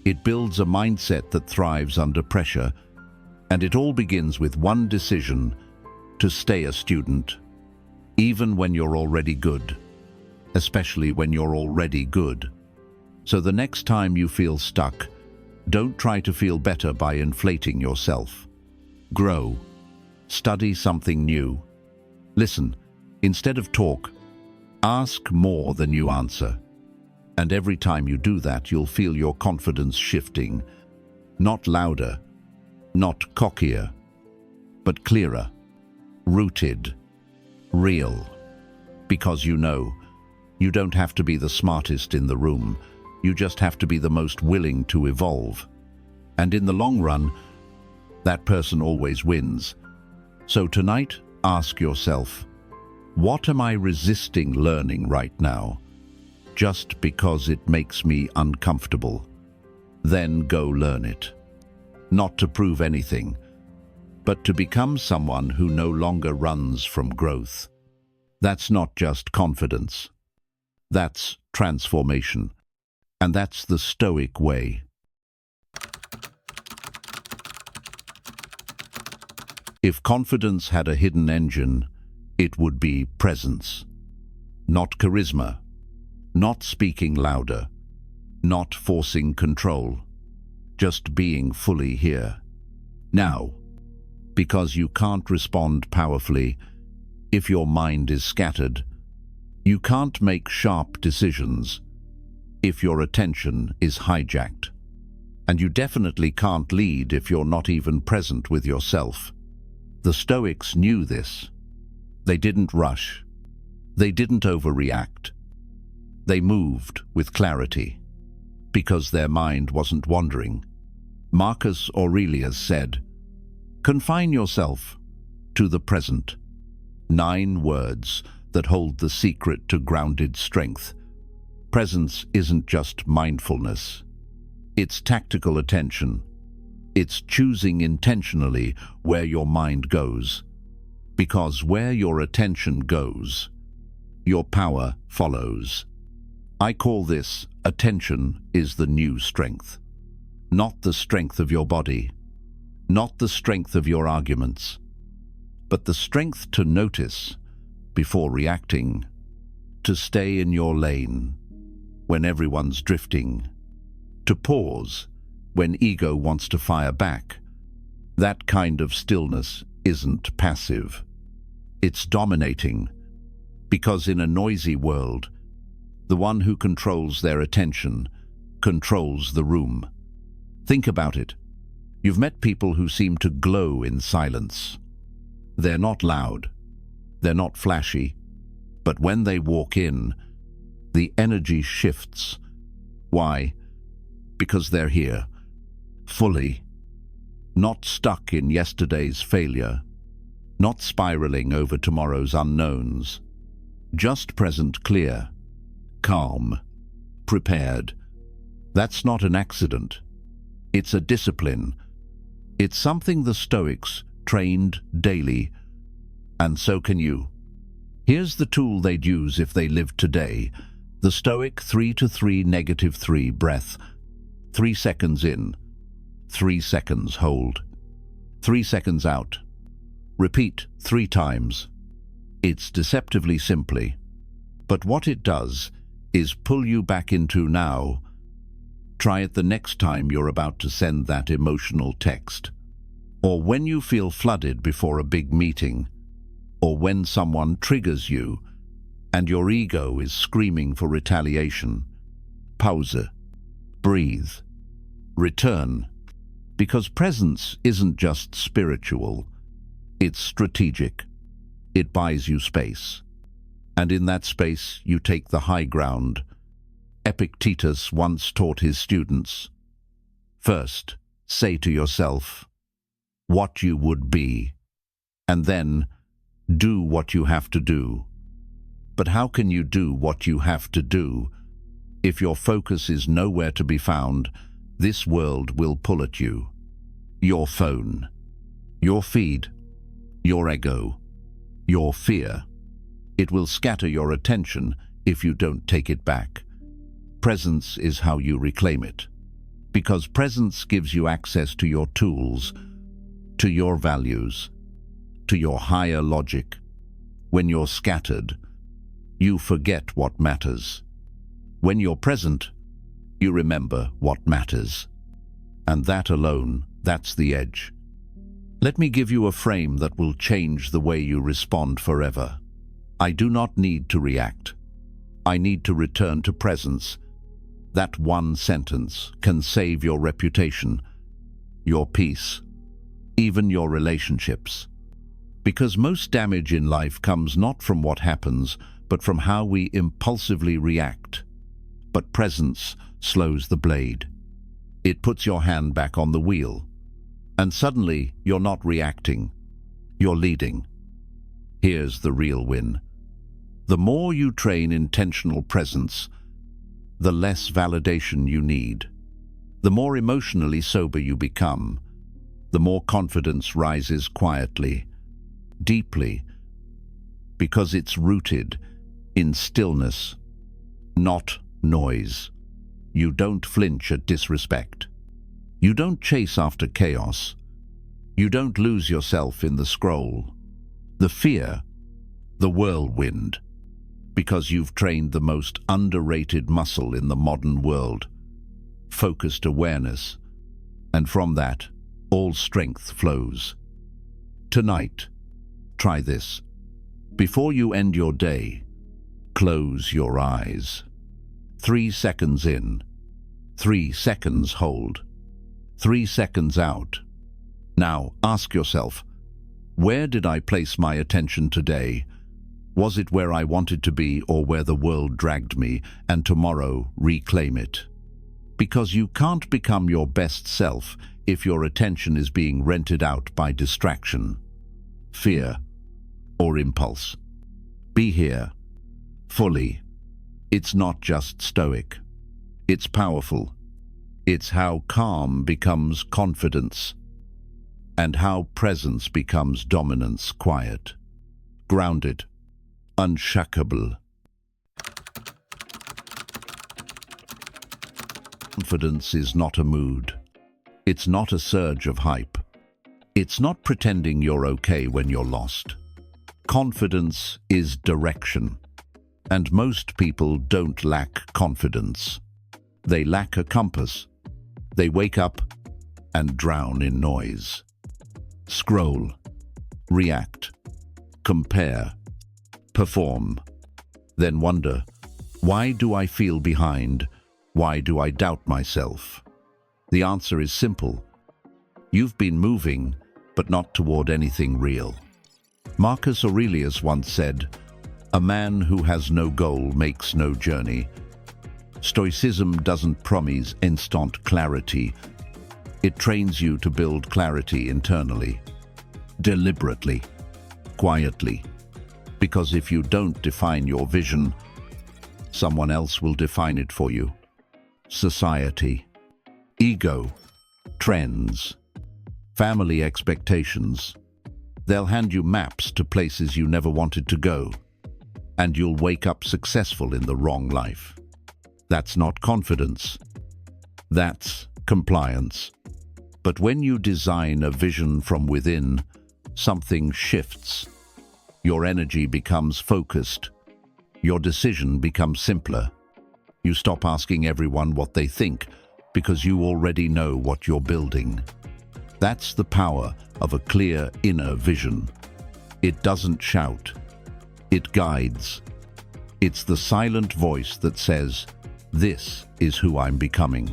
It builds a mindset that thrives under pressure, and it all begins with one decision: to stay a student, even when you're already good, especially when you're already good. So the next time you feel stuck, don't try to feel better by inflating yourself. Grow. Study something new. Listen. Instead of talk, ask more than you answer. And every time you do that, you'll feel your confidence shifting. Not louder, not cockier, but clearer, rooted, real. Because you know, you don't have to be the smartest in the room. You just have to be the most willing to evolve. And in the long run, that person always wins. So tonight, ask yourself, what am I resisting learning right now? Just because it makes me uncomfortable. Then go learn it. Not to prove anything, but to become someone who no longer runs from growth. That's not just confidence. That's transformation. And that's the Stoic way. If confidence had a hidden engine, it would be presence. Not charisma. Not speaking louder. Not forcing control. Just being fully here. Now. Because you can't respond powerfully if your mind is scattered. You can't make sharp decisions if your attention is hijacked. And you definitely can't lead if you're not even present with yourself. The Stoics knew this. They didn't rush. They didn't overreact. They moved with clarity because their mind wasn't wandering. Marcus Aurelius said, "Confine yourself to the present." 9 words that hold the secret to grounded strength. Presence isn't just mindfulness. It's tactical attention. It's choosing intentionally where your mind goes. Because where your attention goes, your power follows. I call this attention is the new strength. Not the strength of your body, not the strength of your arguments, but the strength to notice before reacting, to stay in your lane when everyone's drifting, to pause when ego wants to fire back. That kind of stillness isn't passive. It's dominating, because in a noisy world, the one who controls their attention controls the room. Think about it. You've met people who seem to glow in silence. They're not loud. They're not flashy. But when they walk in, the energy shifts. Why? Because they're here, fully, not stuck in yesterday's failure, not spiraling over tomorrow's unknowns, just present, clear, calm, prepared. That's not an accident. It's a discipline. It's something the Stoics trained daily, and so can you. Here's the tool they'd use if they lived today. The Stoic 3-3-3 breath. 3 seconds in, 3 seconds hold, 3 seconds out. Repeat 3 times. It's deceptively simply, but what it does is pull you back into now. Try it the next time you're about to send that emotional text, or when you feel flooded before a big meeting, or when someone triggers you and your ego is screaming for retaliation. Pause. Breathe. Return. Because presence isn't just spiritual, it's strategic. It buys you space. And in that space, you take the high ground. Epictetus once taught his students, first, say to yourself what you would be, and then do what you have to do. But how can you do what you have to do if your focus is nowhere to be found? This world will pull at you. Your phone, your feed, your ego, your fear. It will scatter your attention if you don't take it back. Presence is how you reclaim it. Because presence gives you access to your tools, to your values, to your higher logic. When you're scattered, you forget what matters. When you're present, You remember what matters. And that alone, that's the edge. Let me give you a frame that will change the way you respond forever. I do not need to react. I need to return to presence. That one sentence can save your reputation, your peace, even your relationships. Because most damage in life comes not from what happens, but from how we impulsively react. But presence slows the blade. It puts your hand back on the wheel. And suddenly, you're not reacting. You're leading. Here's the real win. The more you train intentional presence, the less validation you need. The more emotionally sober you become, the more confidence rises quietly, deeply, because it's rooted in stillness, not noise. You don't flinch at disrespect. You don't chase after chaos. You don't lose yourself in the scroll, the fear, the whirlwind, because you've trained the most underrated muscle in the modern world, focused awareness, and from that, all strength flows. Tonight, try this. Before you end your day, close your eyes. 3 seconds in, 3 seconds hold, 3 seconds out. Now ask yourself, where did I place my attention today? Was it where I wanted to be or where the world dragged me, and tomorrow reclaim it? Because you can't become your best self if your attention is being rented out by distraction, fear, or impulse. Be here, fully. It's not just stoic. It's powerful. It's how calm becomes confidence, and how presence becomes dominance, quiet, grounded, unshakeable. Confidence is not a mood. It's not a surge of hype. It's not pretending you're okay when you're lost. Confidence is direction. And most people don't lack confidence. They lack a compass. They wake up and drown in noise. Scroll, react, compare, perform, then wonder, why do I feel behind? Why do I doubt myself? The answer is simple. You've been moving, but not toward anything real. Marcus Aurelius once said, "A man who has no goal makes no journey." Stoicism doesn't promise instant clarity. It trains you to build clarity internally, deliberately, quietly. Because if you don't define your vision, someone else will define it for you. Society, ego, trends, family expectations. They'll hand you maps to places you never wanted to go, and you'll wake up successful in the wrong life. That's not confidence. That's compliance. But when you design a vision from within, something shifts. Your energy becomes focused. Your decision becomes simpler. You stop asking everyone what they think because you already know what you're building. That's the power of a clear inner vision. It doesn't shout. It guides. It's the silent voice that says, "This is who I'm becoming.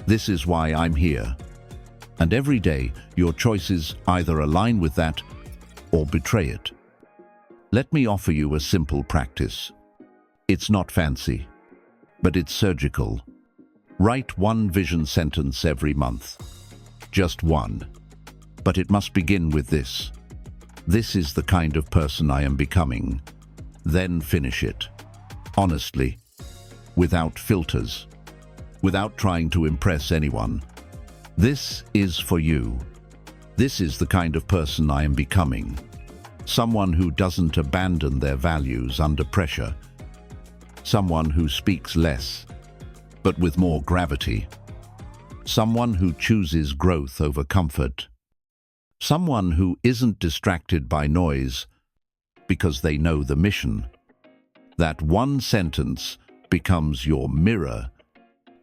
This is why I'm here." And every day, your choices either align with that or betray it. Let me offer you a simple practice. It's not fancy, but it's surgical. Write one vision sentence every month. Just one. But it must begin with this. This is the kind of person I am becoming. Then finish it. Honestly. Without filters. Without trying to impress anyone. This is for you. This is the kind of person I am becoming. Someone who doesn't abandon their values under pressure. Someone who speaks less, but with more gravity. Someone who chooses growth over comfort. Someone who isn't distracted by noise because they know the mission. That one sentence becomes your mirror,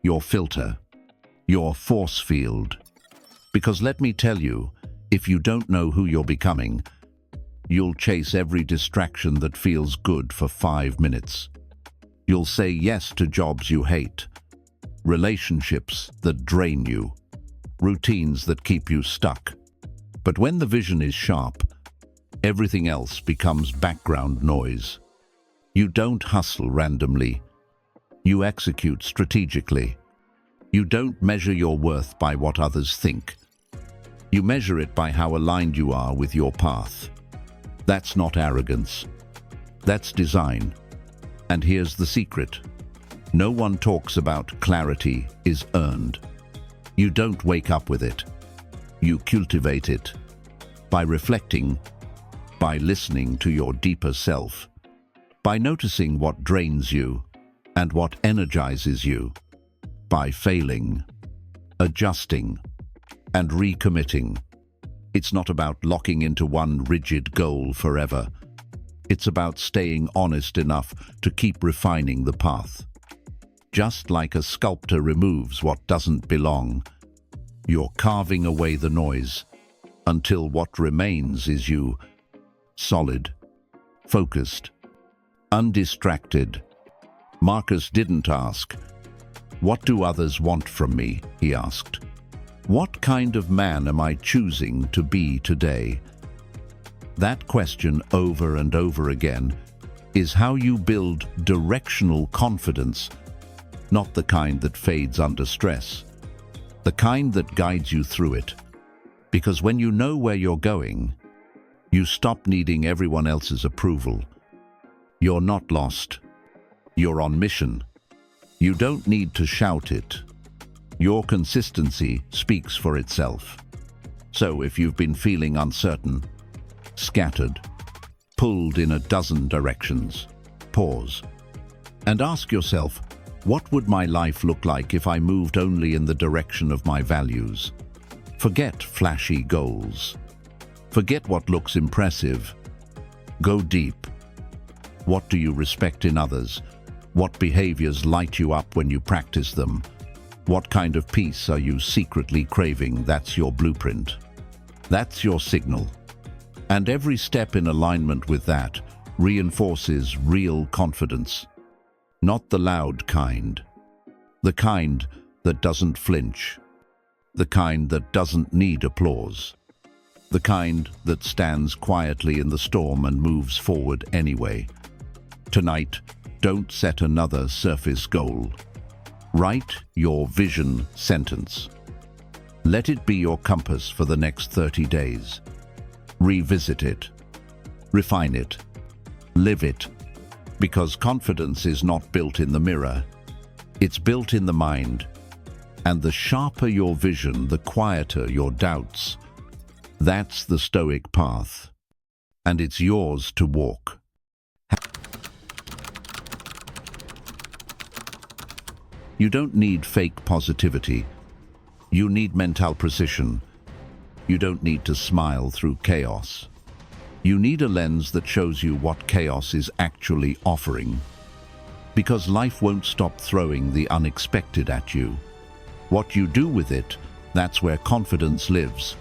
your filter, your force field. Because let me tell you, if you don't know who you're becoming, you'll chase every distraction that feels good for 5 minutes. You'll say yes to jobs you hate, relationships that drain you, routines that keep you stuck. But when the vision is sharp, everything else becomes background noise. You don't hustle randomly. You execute strategically. You don't measure your worth by what others think. You measure it by how aligned you are with your path. That's not arrogance. That's design. And here's the secret. No one talks about clarity is earned. You don't wake up with it. You cultivate it by reflecting, by listening to your deeper self, by noticing what drains you and what energizes you, by failing, adjusting, and recommitting. It's not about locking into one rigid goal forever. It's about staying honest enough to keep refining the path. Just like a sculptor removes what doesn't belong, you're carving away the noise until what remains is you, solid, focused, undistracted. Marcus didn't ask, "What do others want from me?" he asked. "What kind of man am I choosing to be today?" That question over and over again is how you build directional confidence, not the kind that fades under stress, the kind that guides you through it. Because when you know where you're going, you stop needing everyone else's approval. You're not lost. You're on mission. You don't need to shout it. Your consistency speaks for itself. So if you've been feeling uncertain, scattered, pulled in a dozen directions, pause and ask yourself, what would my life look like if I moved only in the direction of my values? Forget flashy goals. Forget what looks impressive. Go deep. What do you respect in others? What behaviors light you up when you practice them? What kind of peace are you secretly craving? That's your blueprint. That's your signal. And every step in alignment with that reinforces real confidence. Not the loud kind. The kind that doesn't flinch. The kind that doesn't need applause. The kind that stands quietly in the storm and moves forward anyway. Tonight, don't set another surface goal. Write your vision sentence. Let it be your compass for the next 30 days. Revisit it. Refine it. Live it. Because confidence is not built in the mirror. It's built in the mind. And the sharper your vision, the quieter your doubts. That's the Stoic path. And it's yours to walk. You don't need fake positivity. You need mental precision. You don't need to smile through chaos. You need a lens that shows you what chaos is actually offering. Because life won't stop throwing the unexpected at you. What you do with it, that's where confidence lives.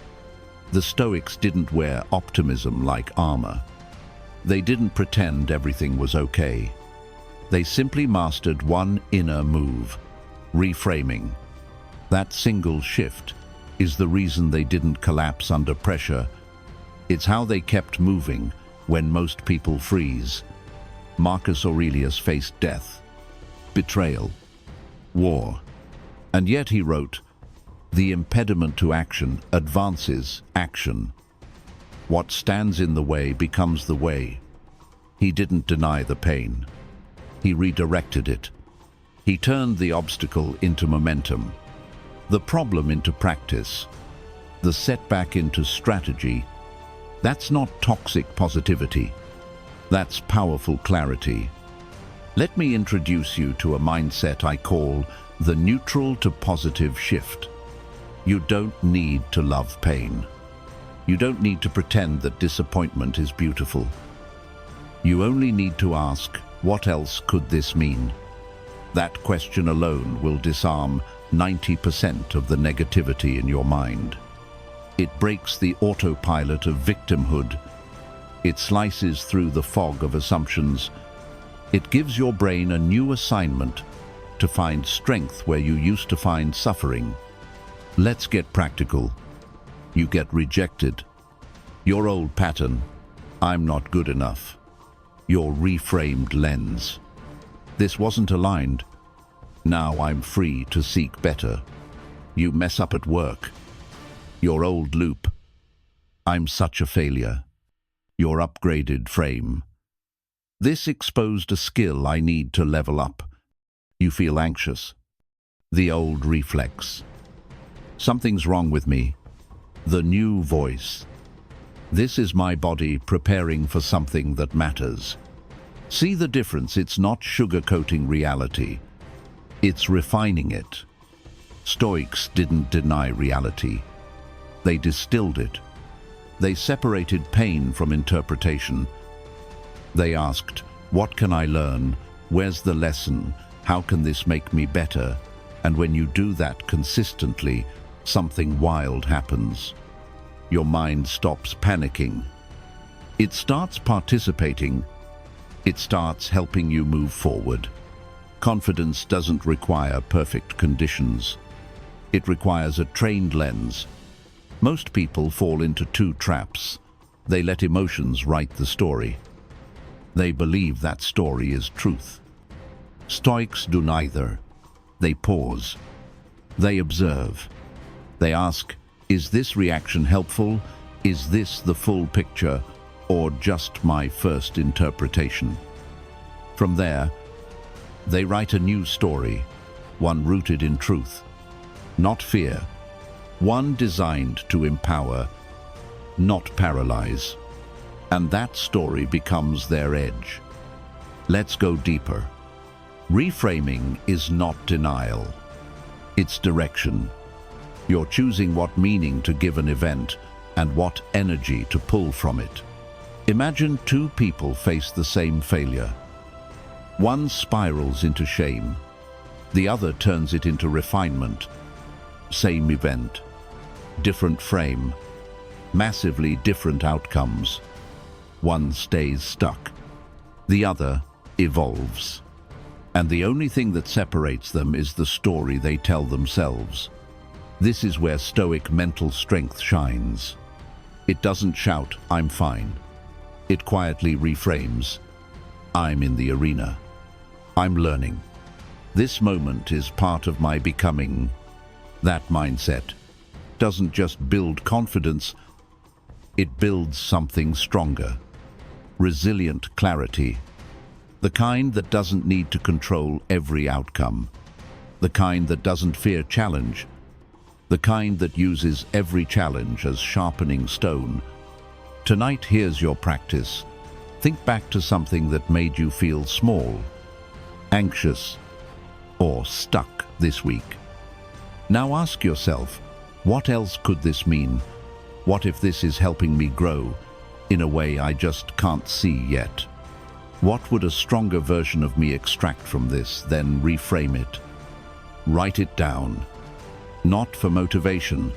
The Stoics didn't wear optimism like armor. They didn't pretend everything was okay. They simply mastered one inner move, reframing. That single shift is the reason they didn't collapse under pressure. It's how they kept moving when most people freeze. Marcus Aurelius faced death, betrayal, war. And yet he wrote, "The impediment to action advances action. What stands in the way becomes the way." He didn't deny the pain. He redirected it. He turned the obstacle into momentum, the problem into practice, the setback into strategy. That's not toxic positivity. That's powerful clarity. Let me introduce you to a mindset I call the neutral to positive shift. You don't need to love pain. You don't need to pretend that disappointment is beautiful. You only need to ask, what else could this mean? That question alone will disarm 90% of the negativity in your mind. It breaks the autopilot of victimhood. It slices through the fog of assumptions. It gives your brain a new assignment to find strength where you used to find suffering. Let's get practical. You get rejected. Your old pattern, I'm not good enough. Your reframed lens. This wasn't aligned. Now I'm free to seek better. You mess up at work. Your old loop. I'm such a failure. Your upgraded frame. This exposed a skill I need to level up. You feel anxious. The old reflex. Something's wrong with me. The new voice. This is my body preparing for something that matters. See the difference? It's not sugarcoating reality. It's refining it. Stoics didn't deny reality. They distilled it. They separated pain from interpretation. They asked, what can I learn? Where's the lesson? How can this make me better? And when you do that consistently, something wild happens. Your mind stops panicking. It starts participating. It starts helping you move forward. Confidence doesn't require perfect conditions. It requires a trained lens. Most people fall into two traps. They let emotions write the story. They believe that story is truth. Stoics do neither. They pause. They observe. They ask, is this reaction helpful? Is this the full picture, or just my first interpretation? From there, they write a new story, one rooted in truth, not fear, one designed to empower, not paralyze. And that story becomes their edge. Let's go deeper. Reframing is not denial. It's direction. You're choosing what meaning to give an event and what energy to pull from it. Imagine two people face the same failure. One spirals into shame. The other turns it into refinement. Same event. Different frame. Massively different outcomes. One stays stuck. The other evolves. And the only thing that separates them is the story they tell themselves. This is where Stoic mental strength shines. It doesn't shout, I'm fine. It quietly reframes, I'm in the arena. I'm learning. This moment is part of my becoming. That mindset doesn't just build confidence, it builds something stronger. Resilient clarity. The kind that doesn't need to control every outcome. The kind that doesn't fear challenge. The kind that uses every challenge as sharpening stone. Tonight, here's your practice. Think back to something that made you feel small, anxious, or stuck this week. Now ask yourself, what else could this mean? What if this is helping me grow in a way I just can't see yet? What would a stronger version of me extract from this, then reframe it? Write it down. Not for motivation,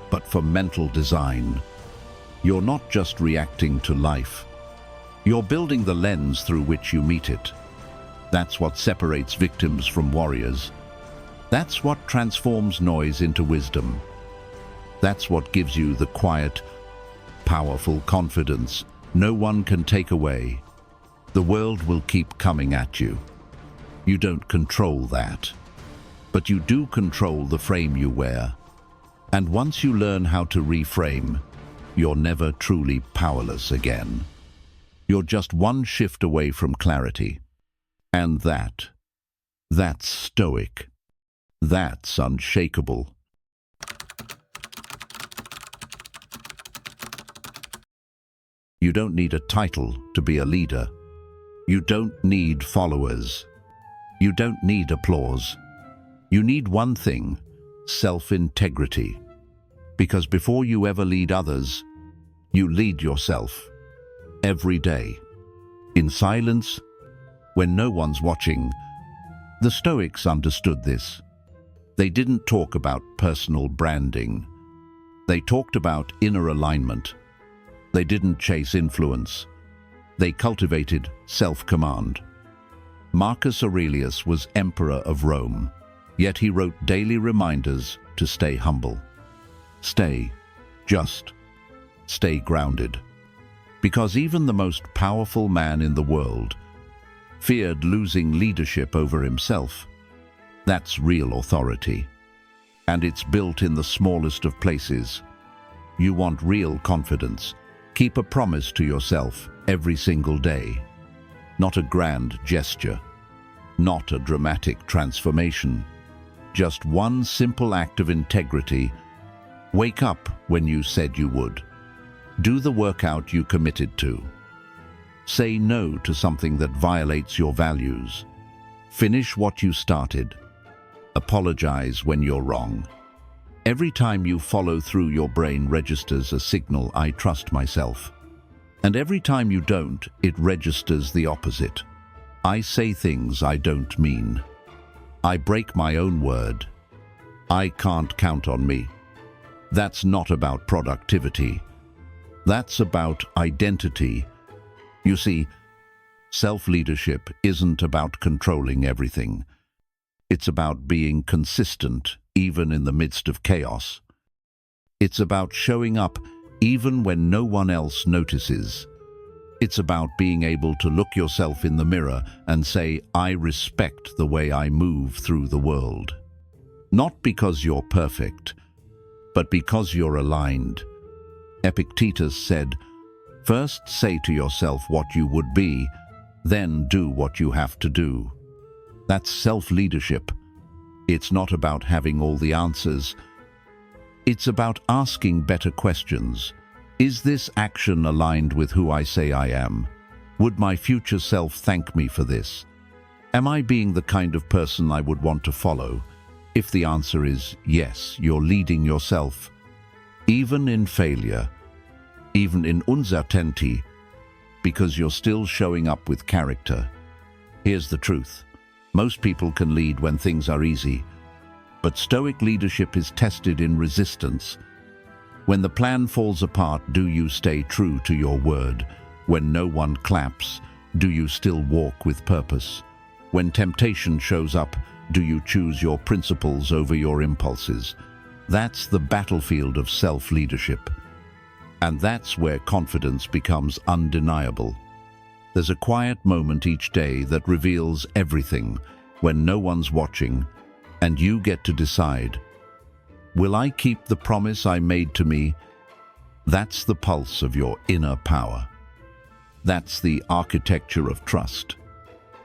but for mental design. You're not just reacting to life. You're building the lens through which you meet it. That's what separates victims from warriors. That's what transforms noise into wisdom. That's what gives you the quiet, powerful confidence no one can take away. The world will keep coming at you. You don't control that. But you do control the frame you wear. And once you learn how to reframe, you're never truly powerless again. You're just one shift away from clarity. And that's Stoic. That's unshakable. You don't need a title to be a leader. You don't need followers. You don't need applause. You need one thing, self-integrity. Because before you ever lead others, you lead yourself. Every day. In silence, when no one's watching, The Stoics understood this. They didn't talk about personal branding. They talked about inner alignment. They didn't chase influence. They cultivated self-command. Marcus Aurelius was emperor of Rome, yet he wrote daily reminders to stay humble. Stay just. Stay grounded. Because even the most powerful man in the world feared losing leadership over himself. That's real authority. And it's built in the smallest of places. You want real confidence. Keep a promise to yourself every single day. Not a grand gesture. Not a dramatic transformation. Just one simple act of integrity. Wake up when you said you would. Do the workout you committed to. Say no to something that violates your values. Finish what you started. Apologize when you're wrong. Every time you follow through, your brain registers a signal, I trust myself. And every time you don't, it registers the opposite. I say things I don't mean. I break my own word. I can't count on me. That's not about productivity. That's about identity. You see, self-leadership isn't about controlling everything. It's about being consistent, even in the midst of chaos. It's about showing up even when no one else notices. It's about being able to look yourself in the mirror and say, I respect the way I move through the world. Not because you're perfect, but because you're aligned. Epictetus said, first say to yourself what you would be, then do what you have to do. That's self-leadership. It's not about having all the answers. It's about asking better questions. Is this action aligned with who I say I am? Would my future self thank me for this? Am I being the kind of person I would want to follow? If the answer is yes, you're leading yourself. Even in failure, even in uncertainty, because you're still showing up with character. Here's the truth. Most people can lead when things are easy, but Stoic leadership is tested in resistance. When the plan falls apart, do you stay true to your word? When no one claps, do you still walk with purpose? When temptation shows up, do you choose your principles over your impulses? That's the battlefield of self-leadership. And that's where confidence becomes undeniable. There's a quiet moment each day that reveals everything, when no one's watching, and you get to decide, will I keep the promise I made to me? That's the pulse of your inner power. That's the architecture of trust.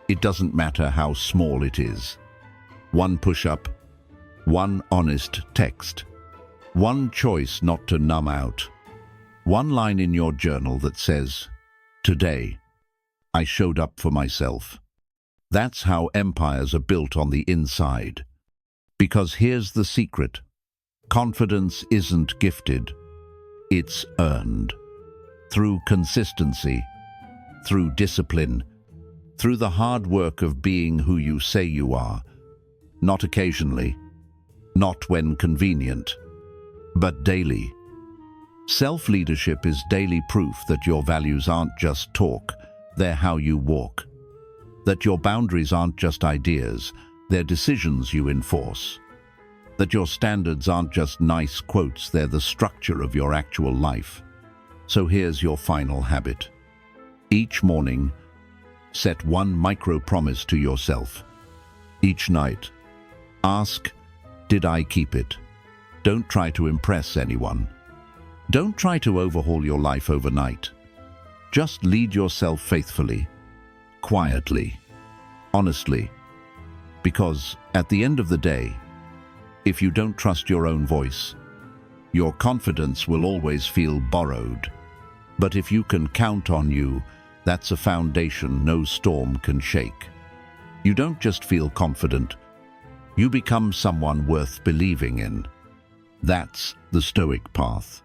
It doesn't matter how small it is. One push-up, one honest text, one choice not to numb out, one line in your journal that says, today, I showed up for myself. That's how empires are built on the inside. Because here's the secret. Confidence isn't gifted. It's earned. Through consistency, through discipline, through the hard work of being who you say you are. Not occasionally, not when convenient, but daily. Self-leadership is daily proof that your values aren't just talk, they're how you walk. That your boundaries aren't just ideas, they're decisions you enforce. That your standards aren't just nice quotes, they're the structure of your actual life. So here's your final habit. Each morning, set one micro-promise to yourself. Each night, ask, did I keep it? Don't try to impress anyone. Don't try to overhaul your life overnight. Just lead yourself faithfully, quietly, honestly. Because at the end of the day, if you don't trust your own voice, your confidence will always feel borrowed. But if you can count on you, that's a foundation no storm can shake. You don't just feel confident, you become someone worth believing in. That's the Stoic path.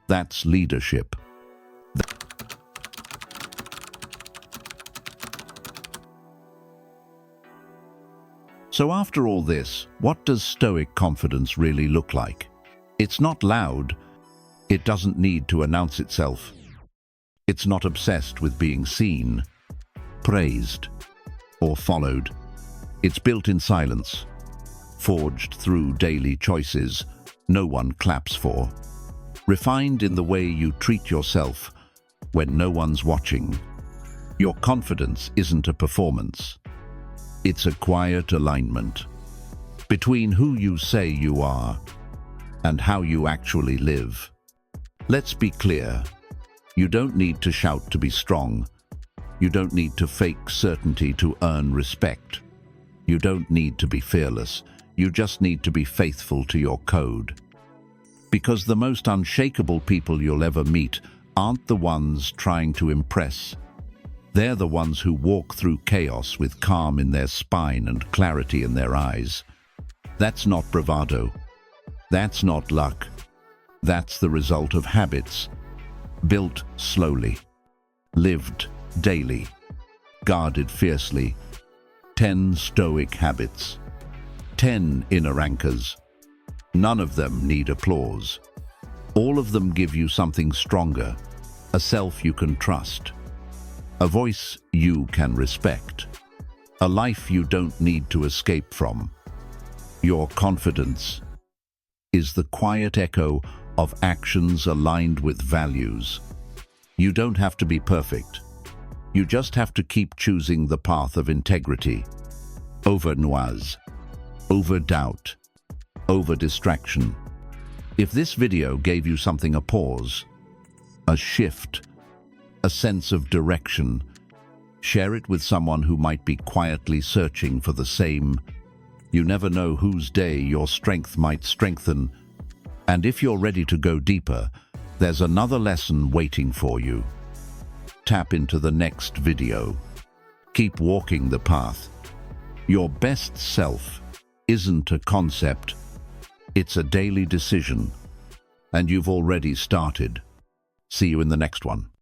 That's leadership. So after all this, what does Stoic confidence really look like? It's not loud. It doesn't need to announce itself. It's not obsessed with being seen, praised, or followed. It's built in silence, forged through daily choices no one claps for, refined in the way you treat yourself when no one's watching. Your confidence isn't a performance. It's a quiet alignment between who you say you are and how you actually live. Let's be clear. You don't need to shout to be strong. You don't need to fake certainty to earn respect. You don't need to be fearless. You just need to be faithful to your code. Because the most unshakable people you'll ever meet aren't the ones trying to impress. They're the ones who walk through chaos with calm in their spine and clarity in their eyes. That's not bravado. That's not luck. That's the result of habits, built slowly, lived daily, guarded fiercely. 10 Stoic habits, 10 inner anchors. None of them need applause. All of them give you something stronger, a self you can trust, a voice you can respect, a life you don't need to escape from. Your confidence is the quiet echo of actions aligned with values. You don't have to be perfect. You just have to keep choosing the path of integrity, over noise, over doubt, over distraction. If this video gave you something, a pause, a shift, a sense of direction, share it with someone who might be quietly searching for the same. You never know whose day your strength might strengthen. And if you're ready to go deeper, there's another lesson waiting for you. Tap into the next video. Keep walking the path. Your best self isn't a concept, it's a daily decision. And you've already started. See you in the next one.